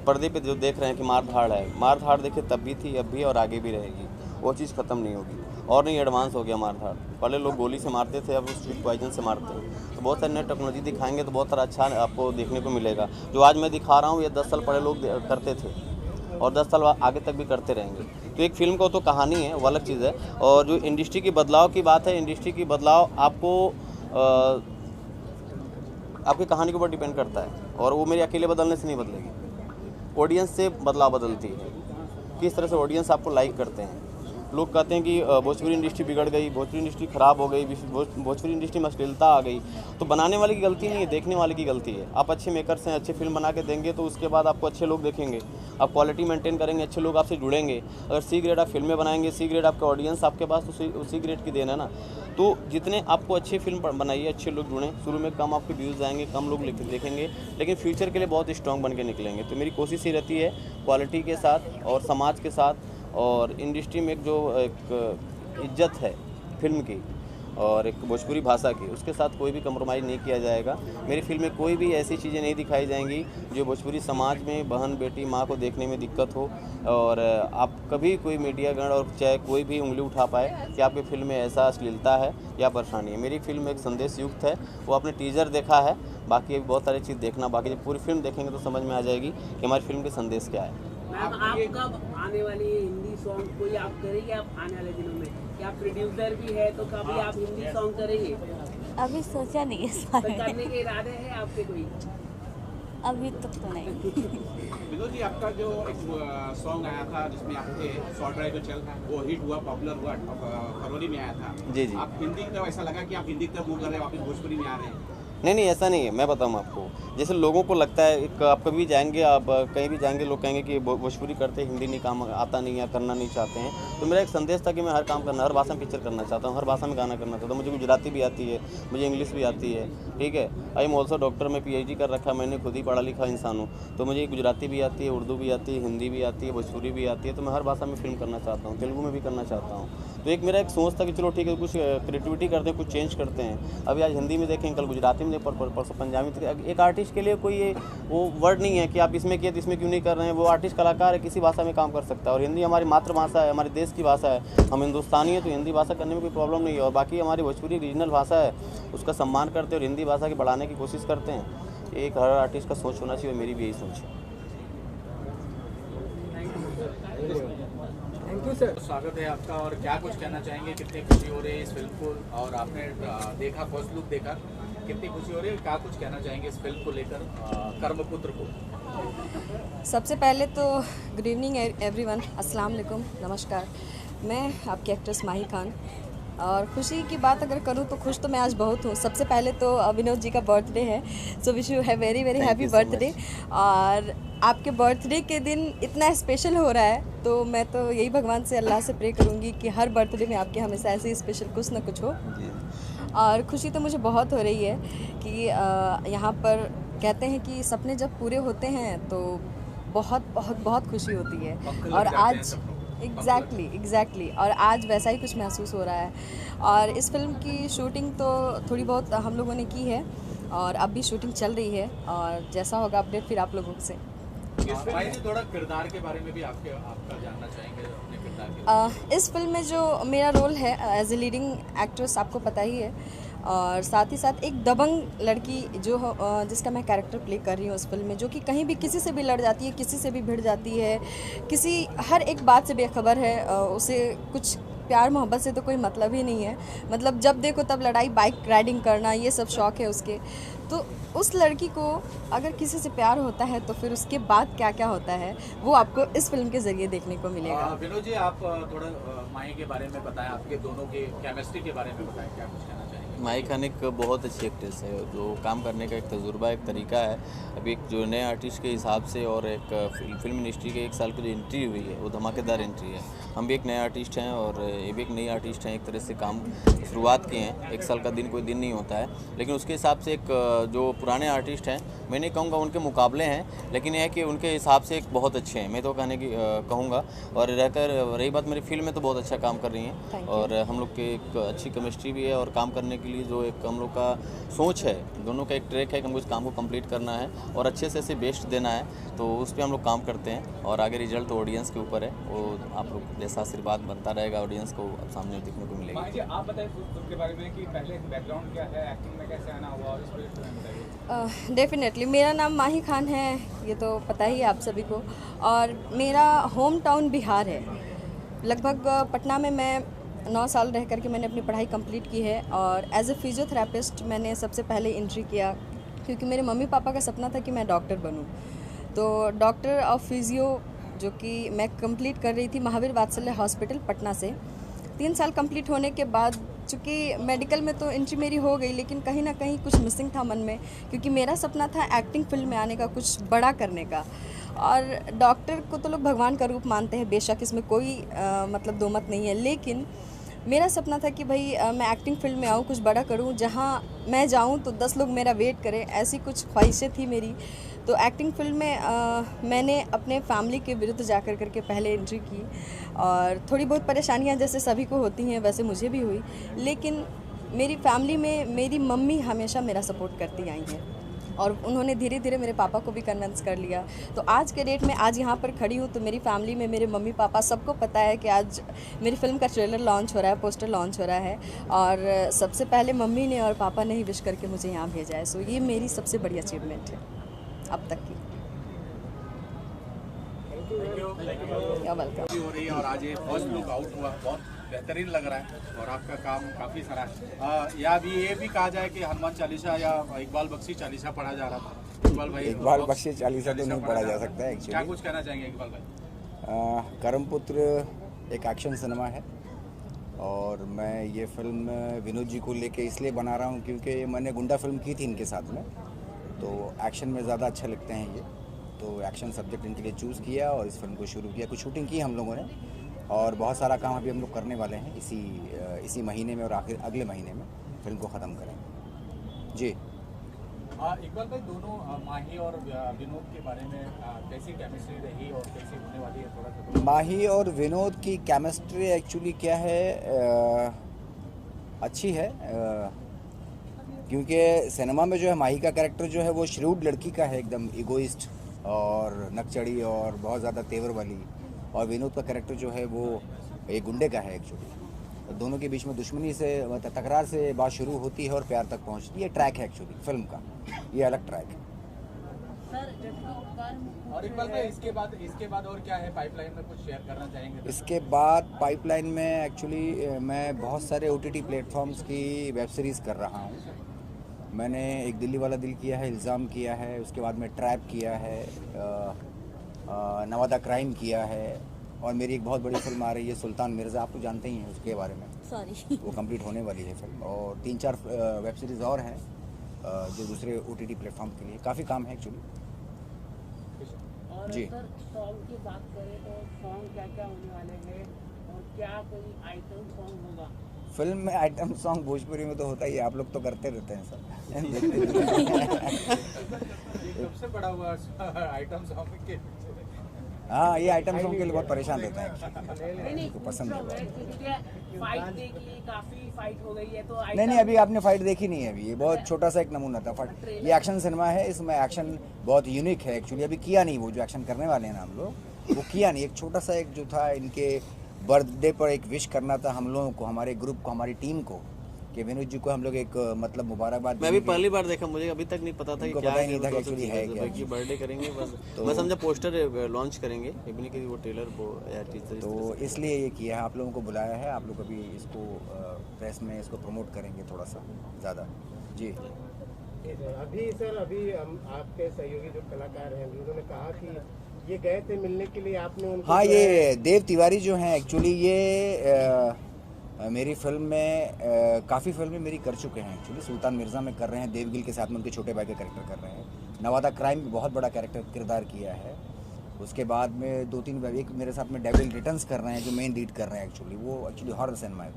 पर्दे पे जो देख रहे हैं कि मार धाड़ है, मार धाड़ देखिए तब भी थी, अब भी और आगे भी रहेगी, वो चीज़ ख़त्म नहीं होगी, और नहीं एडवांस हो गया मार धाड़। पहले लोग गोली से मारते थे, अब स्ट्रीट पॉइजन से मारते हैं। तो बहुत सारी नई टेक्नोलॉजी दिखाएंगे तो बहुत सारा अच्छा आपको देखने को मिलेगा। जो आज मैं दिखा रहा हूँ ये 10 साल पहले लोग करते थे, और 10 साल आगे तक भी करते रहेंगे। तो एक फिल्म को तो कहानी है, वो अलग चीज़ है। और जो इंडस्ट्री की बदलाव की बात है, इंडस्ट्री की बदलाव आपको आपकी कहानी के ऊपर डिपेंड करता है, और वो मेरे अकेले बदलने से नहीं बदलेगी, ऑडियंस से बदलाव बदलती है। किस तरह से ऑडियंस आपको लाइक करते हैं। लोग कहते हैं कि भोजपुरी इंडस्ट्री बिगड़ गई, भोजपुरी इंडस्ट्री ख़राब हो गई, भोजपुरी इंडस्ट्री में अश्लीलता आ गई। तो बनाने वाले की गलती नहीं है, देखने वाले की गलती है। आप अच्छे मेकर्स हैं, अच्छे फिल्म बना के देंगे तो उसके बाद आपको अच्छे लोग देखेंगे, आप क्वालिटी मेंटेन करेंगे, अच्छे लोग आपसे जुड़ेंगे। अगर सी ग्रेड आप फिल्में बनाएंगे, सी ग्रेड आपका ऑडियंस आपके पास तो सी ग्रेड की देन है ना। तो जितने आपको अच्छी फिल्म बनाइए, अच्छे लोग जुड़ें, शुरू में कम आपके व्यूज़ आएंगे, कम लोग देखेंगे, लेकिन फ्यूचर के लिए बहुत स्ट्रॉन्ग बन के निकलेंगे। तो मेरी कोशिश ये रहती है क्वालिटी के साथ और समाज के साथ, और इंडस्ट्री में जो एक इज्जत है फिल्म की, और एक भोजपुरी भाषा की, उसके साथ कोई भी कंप्रोमाइज़ नहीं किया जाएगा। मेरी फिल्म में कोई भी ऐसी चीज़ें नहीं दिखाई जाएंगी जो भोजपुरी समाज में बहन बेटी माँ को देखने में दिक्कत हो, और आप कभी कोई मीडियागण और चाहे कोई भी उंगली उठा पाए कि आपकी फिल्म में ऐसा अश्लीलता है या परेशानी है। मेरी फिल्म एक संदेश युक्त है, वो आपने टीजर देखा है, बाकी अभी बहुत सारी चीज़ देखना बाकी, जब पूरी फिल्म देखेंगे तो समझ में आ जाएगी कि हमारी फिल्म के संदेश क्या है।
मैम आप कब आने वाली हिंदी सॉन्ग कोई आप करेंगे आप आने वाले दिनों में? क्या प्रोड्यूसर भी है तो कभी आप हिंदी सॉन्ग करेंगे?
अभी सोचा नहीं है इस बारे में।
करने के इरादे हैं आपके कोई?
अभी तक तो नहीं।
विनोद जी, आपका जो एक सॉन्ग आया था जिसमें आपके शॉर्ट ड्राइव जो चल वो हिट हुआ, पॉपुलर हुआ, फरवरी में आया था।
जी जी।
आप हिंदी की तरफ ऐसा लगा कि आप हिंदी की तरफ मूव कर रहे हैं, वापस भोजपुरी में आ रहे हैं?
नहीं, ऐसा नहीं है। मैं बताऊँ आपको, जैसे लोगों को लगता है, एक आप कभी भी जाएंगे, आप कहीं भी जाएंगे, लोग कहेंगे कि भोजपुरी करते हिंदी नहीं, काम आता नहीं या करना नहीं चाहते हैं। तो मेरा एक संदेश था कि मैं हर काम करना, हर भाषा में पिक्चर करना चाहता हूँ, हर भाषा में गाना करना चाहता हूँ। मुझे गुजराती भी आती है, मुझे इंग्लिश भी आती है, ठीक है। आई एम ऑल्सो डॉक्टर, में PhD कर रखा, मैंने खुद ही पढ़ा लिखा इंसान हूँ, तो मुझे गुजराती भी आती है, उर्दू भी आती है, हिंदी भी आती है, भोजपुरी भी आती है। तो मैं हर भाषा में फिल्म करना चाहता हूँ, तेलुगु में भी करना चाहता हूँ। तो एक मेरा एक सोच था कि चलो ठीक है, कुछ क्रिएटिविटी करते हैं, कुछ चेंज करते हैं। अभी आज हिंदी में देखें, कल गुजराती में परसों पंजाबी। एक आर्टिस्ट के लिए कोई वो वर्ड नहीं है कि आप इसमें किए तो इसमें क्यों नहीं कर रहे हैं। वो आर्टिस्ट कलाकार है, किसी भाषा में काम कर सकता है। और हिंदी हमारी मातृभाषा है, हमारे देश की भाषा है, हम हिंदुस्तानी हैं, तो हिंदी भाषा करने में कोई प्रॉब्लम नहीं है। और बाकी हमारी भोजपुरी रीजनल भाषा है, उसका सम्मान करते हैं और हिंदी भाषा की बढ़ाने की कोशिश करते हैं। एक हर आर्टिस्ट का सोच होना चाहिए, मेरी भी यही सोच है।
Thank you sir. स्वागत है आपका, और क्या कुछ कहना चाहेंगे? कितनी खुशी हो रही है इस फिल्म को, और आपने देखा, फर्स्ट लुक देखा, कितनी खुशी हो रही है? क्या कुछ कहना चाहेंगे इस फिल्म को लेकर, कर्मपुत्र को?
सबसे पहले तो गुड इवनिंग एवरीवन, अस्सलाम वालेकुम, नमस्कार। मैं आपकी एक्ट्रेस माही खान, और खुशी की बात अगर करूं तो खुश तो मैं आज बहुत हूं। सबसे पहले तो विनोद जी का बर्थडे है, so wish you have very very happy birthday. और आपके बर्थडे के दिन इतना स्पेशल हो रहा है, तो मैं तो यही भगवान से, अल्लाह से प्रे करूंगी कि हर बर्थडे में आपके हमेशा ऐसे ही स्पेशल कुछ ना कुछ हो। और खुशी तो मुझे बहुत हो रही है कि यहाँ पर कहते हैं कि सपने जब पूरे होते हैं तो बहुत बहुत बहुत खुशी होती है। और आज एग्जैक्टली और आज वैसा ही कुछ महसूस हो रहा है। और इस फिल्म की शूटिंग तो थोड़ी बहुत हम लोगों ने की है, और अब भी शूटिंग चल रही है, और जैसा होगा अपडेट फिर आप लोगों से।
थोड़ा किरदार के बारे में भी आपका जानना चाहेंगे, अपने किरदार के।
इस फिल्म में जो मेरा रोल है एज ए लीडिंग एक्ट्रेस, आपको पता ही है, और साथ ही साथ एक दबंग लड़की जो जिसका मैं कैरेक्टर प्ले कर रही हूँ इस फिल्म में, जो कि कहीं भी किसी से भी लड़ जाती है, किसी से भी भिड़ जाती है, किसी हर एक बात से बेखबर है। उसे कुछ प्यार मोहब्बत से तो कोई मतलब ही नहीं है, मतलब जब देखो तब लड़ाई, बाइक राइडिंग करना, ये सब शौक़ है उसके। तो उस लड़की को अगर किसी से प्यार होता है तो फिर उसके बाद क्या क्या होता है वो आपको इस फिल्म के ज़रिए देखने को मिलेगा।
विनोद जी, आप थोड़ा माही के बारे में बताएं, आपके दोनों के केमिस्ट्री के बारे में बताएं, क्या कुछ कहना चाहेंगे?
माही खान एक बहुत अच्छी एक्ट्रेस है, जो काम करने का एक तजुर्बा, एक तरीका है। अभी एक जो नए आर्टिस्ट के हिसाब से, और एक फिल्म इंडस्ट्री के 1 साल की जो एंट्री हुई है वो धमाकेदार एंट्री है। हम भी एक नए आर्टिस्ट हैं और ये भी एक नई आर्टिस्ट हैं, एक तरह से काम शुरुआत किए हैं। 1 साल का दिन कोई दिन नहीं होता है, लेकिन उसके हिसाब से एक जो पुराने आर्टिस्ट हैं, मैं नहीं कहूँगा उनके मुकाबले हैं, लेकिन यह है कि उनके हिसाब से एक बहुत अच्छे हैं, मैं तो कहूँगा। और रहकर रही बात मेरी फिल्म में, तो बहुत अच्छा काम कर रही हैं, और हम लोग की एक अच्छी केमिस्ट्री भी है। और काम करने के लिए जो एक हम लोग का सोच है, दोनों का एक ट्रैक है कि हमको इस काम को कंप्लीट करना है और अच्छे से बेस्ट देना है, तो उस पर हम लोग काम करते हैं। और आगे रिजल्ट तो ऑडियंस के ऊपर है, वो आप लोग जैसा आशीर्वाद बनता रहेगा ऑडियंस को अब सामने देखने को मिलेगा।
जी, आप बताइए फिल्म के बारे में कि पहले बैकग्राउंड क्या है, एक्टिंग में कैसे आना हुआ, और इस पर बताइए।
डेफिनेटली मेरा नाम माही खान है, ये तो पता ही है आप सभी को, और मेरा होम टाउन बिहार है। लगभग पटना में मैं 9 साल रह करके मैंने अपनी पढ़ाई कंप्लीट की है, और एज ए फिजियोथेरेपिस्ट मैंने सबसे पहले एंट्री किया, क्योंकि मेरे मम्मी पापा का सपना था कि मैं डॉक्टर बनूं। तो डॉक्टर ऑफ फिजियो जो कि मैं कंप्लीट कर रही थी महावीर वात्सल्य हॉस्पिटल पटना से। 3 साल कंप्लीट होने के बाद, चूँकि मेडिकल में तो एंट्री मेरी हो गई, लेकिन कहीं ना कहीं कुछ मिसिंग था मन में, क्योंकि मेरा सपना था एक्टिंग फील्ड में आने का, कुछ बड़ा करने का। और डॉक्टर को तो लोग भगवान का रूप मानते हैं, बेशक इसमें कोई मतलब दो मत नहीं है, लेकिन मेरा सपना था कि भाई मैं एक्टिंग फील्ड में आऊँ, कुछ बड़ा करूँ, जहाँ मैं जाऊँ तो 10 लोग मेरा वेट करें, ऐसी कुछ ख्वाहिशें थी मेरी। तो एक्टिंग फील्ड में मैंने अपने फैमिली के विरुद्ध जाकर करके पहले एंट्री की, और थोड़ी बहुत परेशानियाँ जैसे सभी को होती हैं वैसे मुझे भी हुई, लेकिन मेरी फैमिली में मेरी मम्मी हमेशा मेरा सपोर्ट करती आई हैं और उन्होंने धीरे धीरे मेरे पापा को भी कन्विंस कर लिया। तो आज के डेट में आज यहाँ पर खड़ी हूँ तो मेरी फैमिली में मेरे मम्मी पापा सबको पता है कि आज मेरी फिल्म का ट्रेलर लॉन्च हो रहा है, पोस्टर लॉन्च हो रहा है और सबसे पहले मम्मी ने और पापा ने ही विश करके मुझे यहाँ भेजा है। सो ये मेरी सबसे बड़ी अचीवमेंट है अब तक की।
वेलकम हो रही है और आज ये फर्स्ट लुक आउट हुआ, बहुत बेहतरीन लग रहा है और आपका काम काफ़ी सारा है। या भी ये भी कहा जाए कि हनुमान चालीसा या इकबाल बख्शी चालीसा पढ़ा जा रहा था। इकबाल भाई,
इकबाल बख्शी चालीसा तो नहीं पढ़ा जा सकता है एक्चुअली।
क्या कुछ कहना चाहेंगे इकबाल भाई?
कर्मपुत्र एक एक्शन सिनेमा है और मैं ये फिल्म विनोद जी को लेके इसलिए बना रहा हूँ क्योंकि मैंने गुंडा फिल्म की थी इनके साथ में, तो एक्शन में ज़्यादा अच्छा लगते हैं ये, तो एक्शन सब्जेक्ट इनके लिए चूज़ किया और इस फिल्म को शुरू किया। कुछ शूटिंग की हम लोगों ने और बहुत सारा काम अभी हम लोग करने वाले हैं इसी महीने में और अगले महीने में फिल्म को ख़त्म करेंगे जी।
इकबाल भाई, दोनों माही और विनोद के बारे में कैसी केमिस्ट्री रही और कैसी होने वाली है, थोड़ा सा?
माही और विनोद की केमिस्ट्री एक्चुअली क्या है, अच्छी है क्योंकि सिनेमा में जो है माही का कैरेक्टर जो है वो श्रूड लड़की का है, एकदम इगोइस्ट और नकचड़ी और बहुत ज़्यादा तेवर वाली, और विनोद का कैरेक्टर जो है वो एक गुंडे का है एक्चुअली। दोनों के बीच में दुश्मनी से तकरार से बात शुरू होती है और प्यार तक पहुंचती है। ये ट्रैक है एक्चुअली फिल्म का, ये अलग ट्रैक है।
और इकबाल भाई, इसके बाद और क्या है पाइपलाइन में, कुछ शेयर करना चाहेंगे?
इसके बाद पाइपलाइन में एक्चुअली मैं बहुत सारे OTT प्लेटफॉर्म्स की वेब सीरीज़ कर रहा हूँ। मैंने एक दिल्ली वाला दिल किया है, इल्ज़ाम किया है, उसके बाद में ट्रैप किया है, नवादा क्राइम किया है और मेरी एक बहुत बड़ी फिल्म आ रही है सुल्तान मिर्ज़ा, आप तो जानते ही हैं उसके बारे में।
सॉरी,
वो कंप्लीट होने वाली है फिल्म और 3-4 वेब सीरीज़ और हैं जो दूसरे OTT प्लेटफॉर्म के लिए। काफ़ी काम है एक्चुअली
और
जी।
सर सॉन्ग की बात करें तो सॉन्ग क्या क्या होने वाले हैं और क्या कोई आइटम सॉन्ग होगा?
फिल्म में आइटम सॉन्ग भोजपुरी में तो होता ही है, आप लोग तो करते रहते हैं सर।
सबसे बड़ा हुआ आइटम सॉन्ग के,
हाँ ये आइटम सॉन्ग के लिए बहुत परेशान रहते हैं, उनको पसंद है।
फाइट देखी, काफी फाइट हो गई है तो
नहीं अभी आपने फाइट देखी नहीं है, अभी ये बहुत छोटा सा एक नमूना था। ये एक्शन सिनेमा है, इसमें एक्शन बहुत यूनिक है एक्चुअली। अभी किया नहीं, वो जो एक्शन करने वाले हैं ना हम लोग, वो किया नहीं। एक छोटा सा एक जो था, इनके बर्थडे पर एक विश करना था हम लोगों को, हमारे ग्रुप को, हमारी टीम को, कि विनोद जी को हम लोग एक मतलब मुबारकबाद।
मैं भी पहली बार देखा, मुझे अभी तक नहीं पता था कि क्या
नहीं था एक्चुअली है क्या,
बर्थडे करेंगे बस। तो मैं समझा पोस्टर लॉन्च करेंगे, इवनिंग के वो ट्रेलर वो
तो इसलिए ये किया है, आप लोगों को बुलाया है। आप लोग अभी इसको प्रेस में इसको प्रमोट करेंगे थोड़ा सा ज़्यादा जी।
अभी हम आपके सहयोगी जो कलाकार हैं उन्होंने कहा कि ये गए थे मिलने के लिए, आपने उनको?
हाँ, ये देव तिवारी जो हैं एक्चुअली, ये मेरी फिल्म में काफ़ी फिल्में मेरी कर चुके हैं एक्चुअली। सुल्तान मिर्ज़ा में कर रहे हैं, देवगिल के साथ में उनके छोटे भाई का कैरेक्टर कर रहे हैं। नवादा क्राइम में बहुत बड़ा किरदार किया है। उसके बाद में 2-3 बार एक मेरे साथ में डेविल रिटर्न्स कर रहे हैं, जो मेन लीड कर रहे हैं एक्चुअली। वो एक्चुअली हॉरर सिनेमा है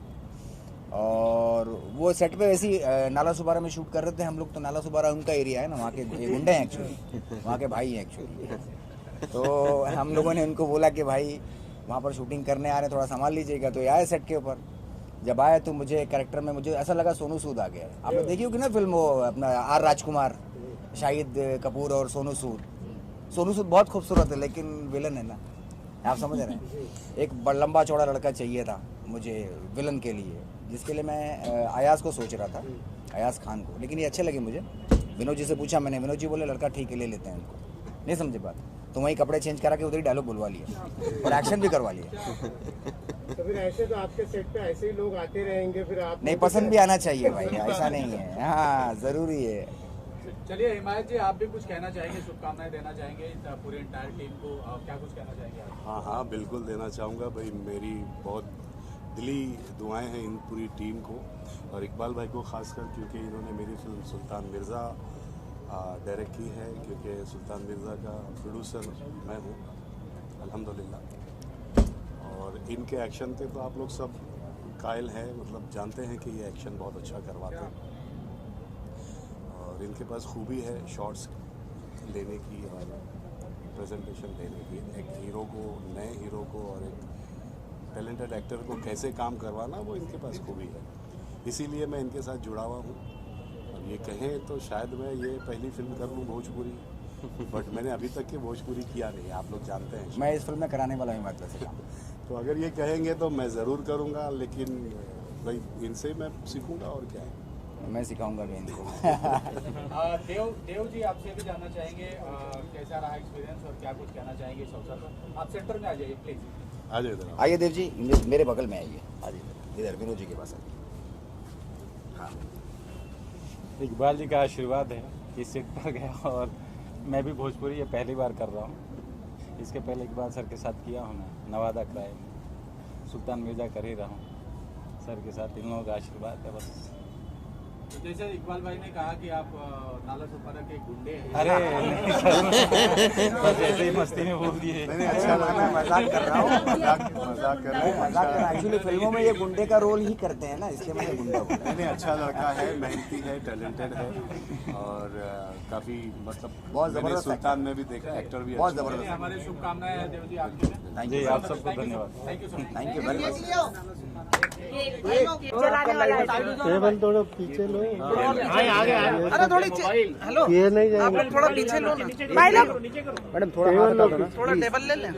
और वो सेट पे वैसे ही नाला सुबारा में शूट कर रहे थे हम लोग। तो नाला सुबारा उनका एरिया है ना, वहाँ के गुंडे हैं एक्चुअली, वहाँ के भाई हैं एक्चुअली। तो हम लोगों ने उनको बोला कि भाई वहाँ पर शूटिंग करने आ रहे, थोड़ा संभाल लीजिएगा। तो ये आए सेट के ऊपर। जब आया तो मुझे कैरेक्टर में मुझे ऐसा लगा सोनू सूद आ गया। आपने देखी होगी ना फिल्म, वो अपना R राजकुमार, शाहिद कपूर और सोनू सूद। सोनू सूद बहुत खूबसूरत है लेकिन विलन है ना, आप समझ रहे हैं। एक लंबा चौड़ा लड़का चाहिए था मुझे विलन के लिए, जिसके लिए मैं अयाज को सोच रहा था, अयाज खान को। लेकिन ये अच्छे लगे मुझे। विनोद जी से पूछा मैंने, विनोद जी बोले लड़का ठीक है, ले लेते हैं उनको। नहीं समझे बात, तो वहीं कपड़े चेंज करा के उधर ही डायलॉग बुलवा लिया और एक्शन भी करवा लिया।
तो फिर ऐसे तो आपके सेट पे ऐसे ही लोग आते रहेंगे, फिर आप
नहीं, पसंद भी आना चाहिए भाई, ऐसा नहीं है। हाँ, ज़रूरी है।
चलिए हिमायत जी, आप भी कुछ कहना चाहेंगे, शुभकामनाएं देना चाहेंगे पूरी एंटायर टीम को, क्या कुछ कहना चाहेंगे आप?
हाँ, बिल्कुल देना चाहूँगा भाई। मेरी बहुत दिली दुआएं हैं इन पूरी टीम को और इकबाल भाई को खासकर, क्योंकि इन्होंने मेरी फिल्म सुल्तान मिर्ज़ा डायरेक्ट की है। क्योंकि सुल्तान मिर्ज़ा का प्रोड्यूसर मैं हूँ अल्हम्दुलिल्लाह। और इनके एक्शन थे तो आप लोग सब कायल हैं, मतलब जानते हैं कि ये एक्शन बहुत अच्छा करवाते हैं। और इनके पास खूबी है शॉट्स लेने की और प्रेजेंटेशन देने की। एक हीरो को, नए हीरो को और एक टैलेंटेड एक्टर को कैसे काम करवाना, वो इनके पास खूबी है। इसीलिए मैं इनके साथ जुड़ा हुआ हूँ। अब ये कहें तो शायद मैं ये पहली फिल्म कर लूँ भोजपुरी, बट मैंने अभी तक की भोजपुरी किया नहीं, आप लोग जानते हैं।
मैं इस फिल्म में कराने वाला हूँ मतलब से।
तो अगर ये कहेंगे तो मैं ज़रूर करूँगा, लेकिन भाई इनसे मैं सीखूँगा और क्या है,
मैं सिखाऊंगा भी इनको।
देव जी आपसे भी जानना चाहेंगे कैसा रहा एक्सपीरियंस और क्या कुछ कहना चाहेंगे इस अवसर पर। आप सेंटर में आ जाइए प्लीज।
आ जाइए इधर।
आइए देव जी, मेरे बगल में आइए, आ जाइए इधर विनोद जी के पास आइए। हाँ,
इकबाल जी का आशीर्वाद है कि सेट पर गया, और मैं भी भोजपुरी ये पहली बार कर रहा हूँ। इसके पहले इकबाल सर के साथ किया हूँ मैं, नवादा क्राइम, सुल्तान मिर्जा कर ही रहा हूँ सर के साथ। इन लोगों का आशीर्वाद है बस।
तो जैसे इकबाल भाई ने कहा कि आप नाला सुपारा के गुंडे हैं।
अरे नहीं सर, बस ऐसे ही मस्ती में बोल दिए।
अच्छा मैं मजाक कर रहा हूँ, मजाक कर रहा हूँ। एक्चुअली फिल्मों में ये गुंडे का रोल ही करते हैं ना, इसलिए मैं गुंडा हूँ।
नहीं, अच्छा लड़का है, मेहनती है, टैलेंटेड है, और काफी मतलब
बहुत जबरदस्त
सुल्तान में भी देखा, एक्टर भी
बहुत
अच्छा है।
जबरदस्त।
हमारी शुभकामनाएं हैं देव जी आपके लिए।
थैंक यू, आप सबको धन्यवाद।
Thank you so much.
Thank you very much.
Table थोड़ा पीछे लो।
अरे थोड़ी हेलो,
ये नहीं
आप लोग थोड़ा पीछे लो ना
भाई लोग। मैडम थोड़ा हाथ हटा दो ना।
थोड़ा टेबल ले लें।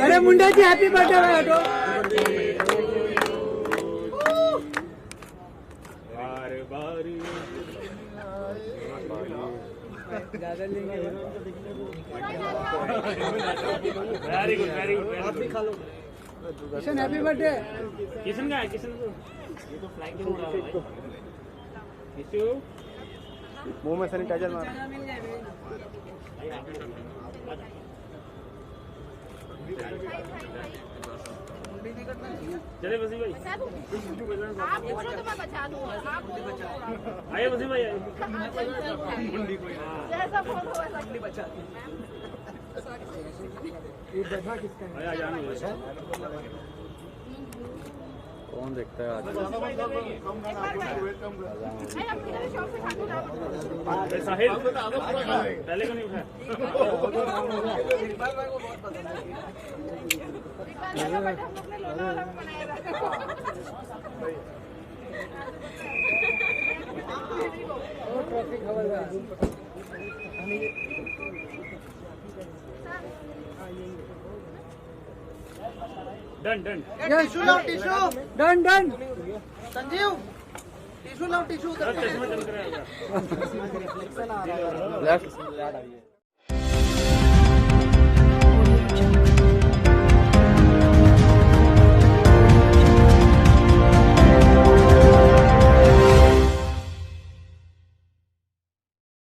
अरे मुंडा जी happy birthday.
Very good very good.
आप भी खा लो।
Kishan happy birthday.
किशन का है, किशन को ये तो फ्लाइट के उड़ा रहा है। किशु
मुंह में सैनिटाइजर मार।
चले वसीम भाई,
आप बोलो तो मैं बचा दूंगा। आप बोलो।
आइए वसीम भाई, आइए।
जैसा बोलो वैसा बचा
ये बैठा किसका है?
आया जाने
कौन देखता है आज?
साहिल पहले को नहीं उठाया। Done done.
टिशू लाओ, tissue.
Done done.
Sanjeev tissue लाओ, टिशू।
चश्मा चमक रहा है।
लेफ्ट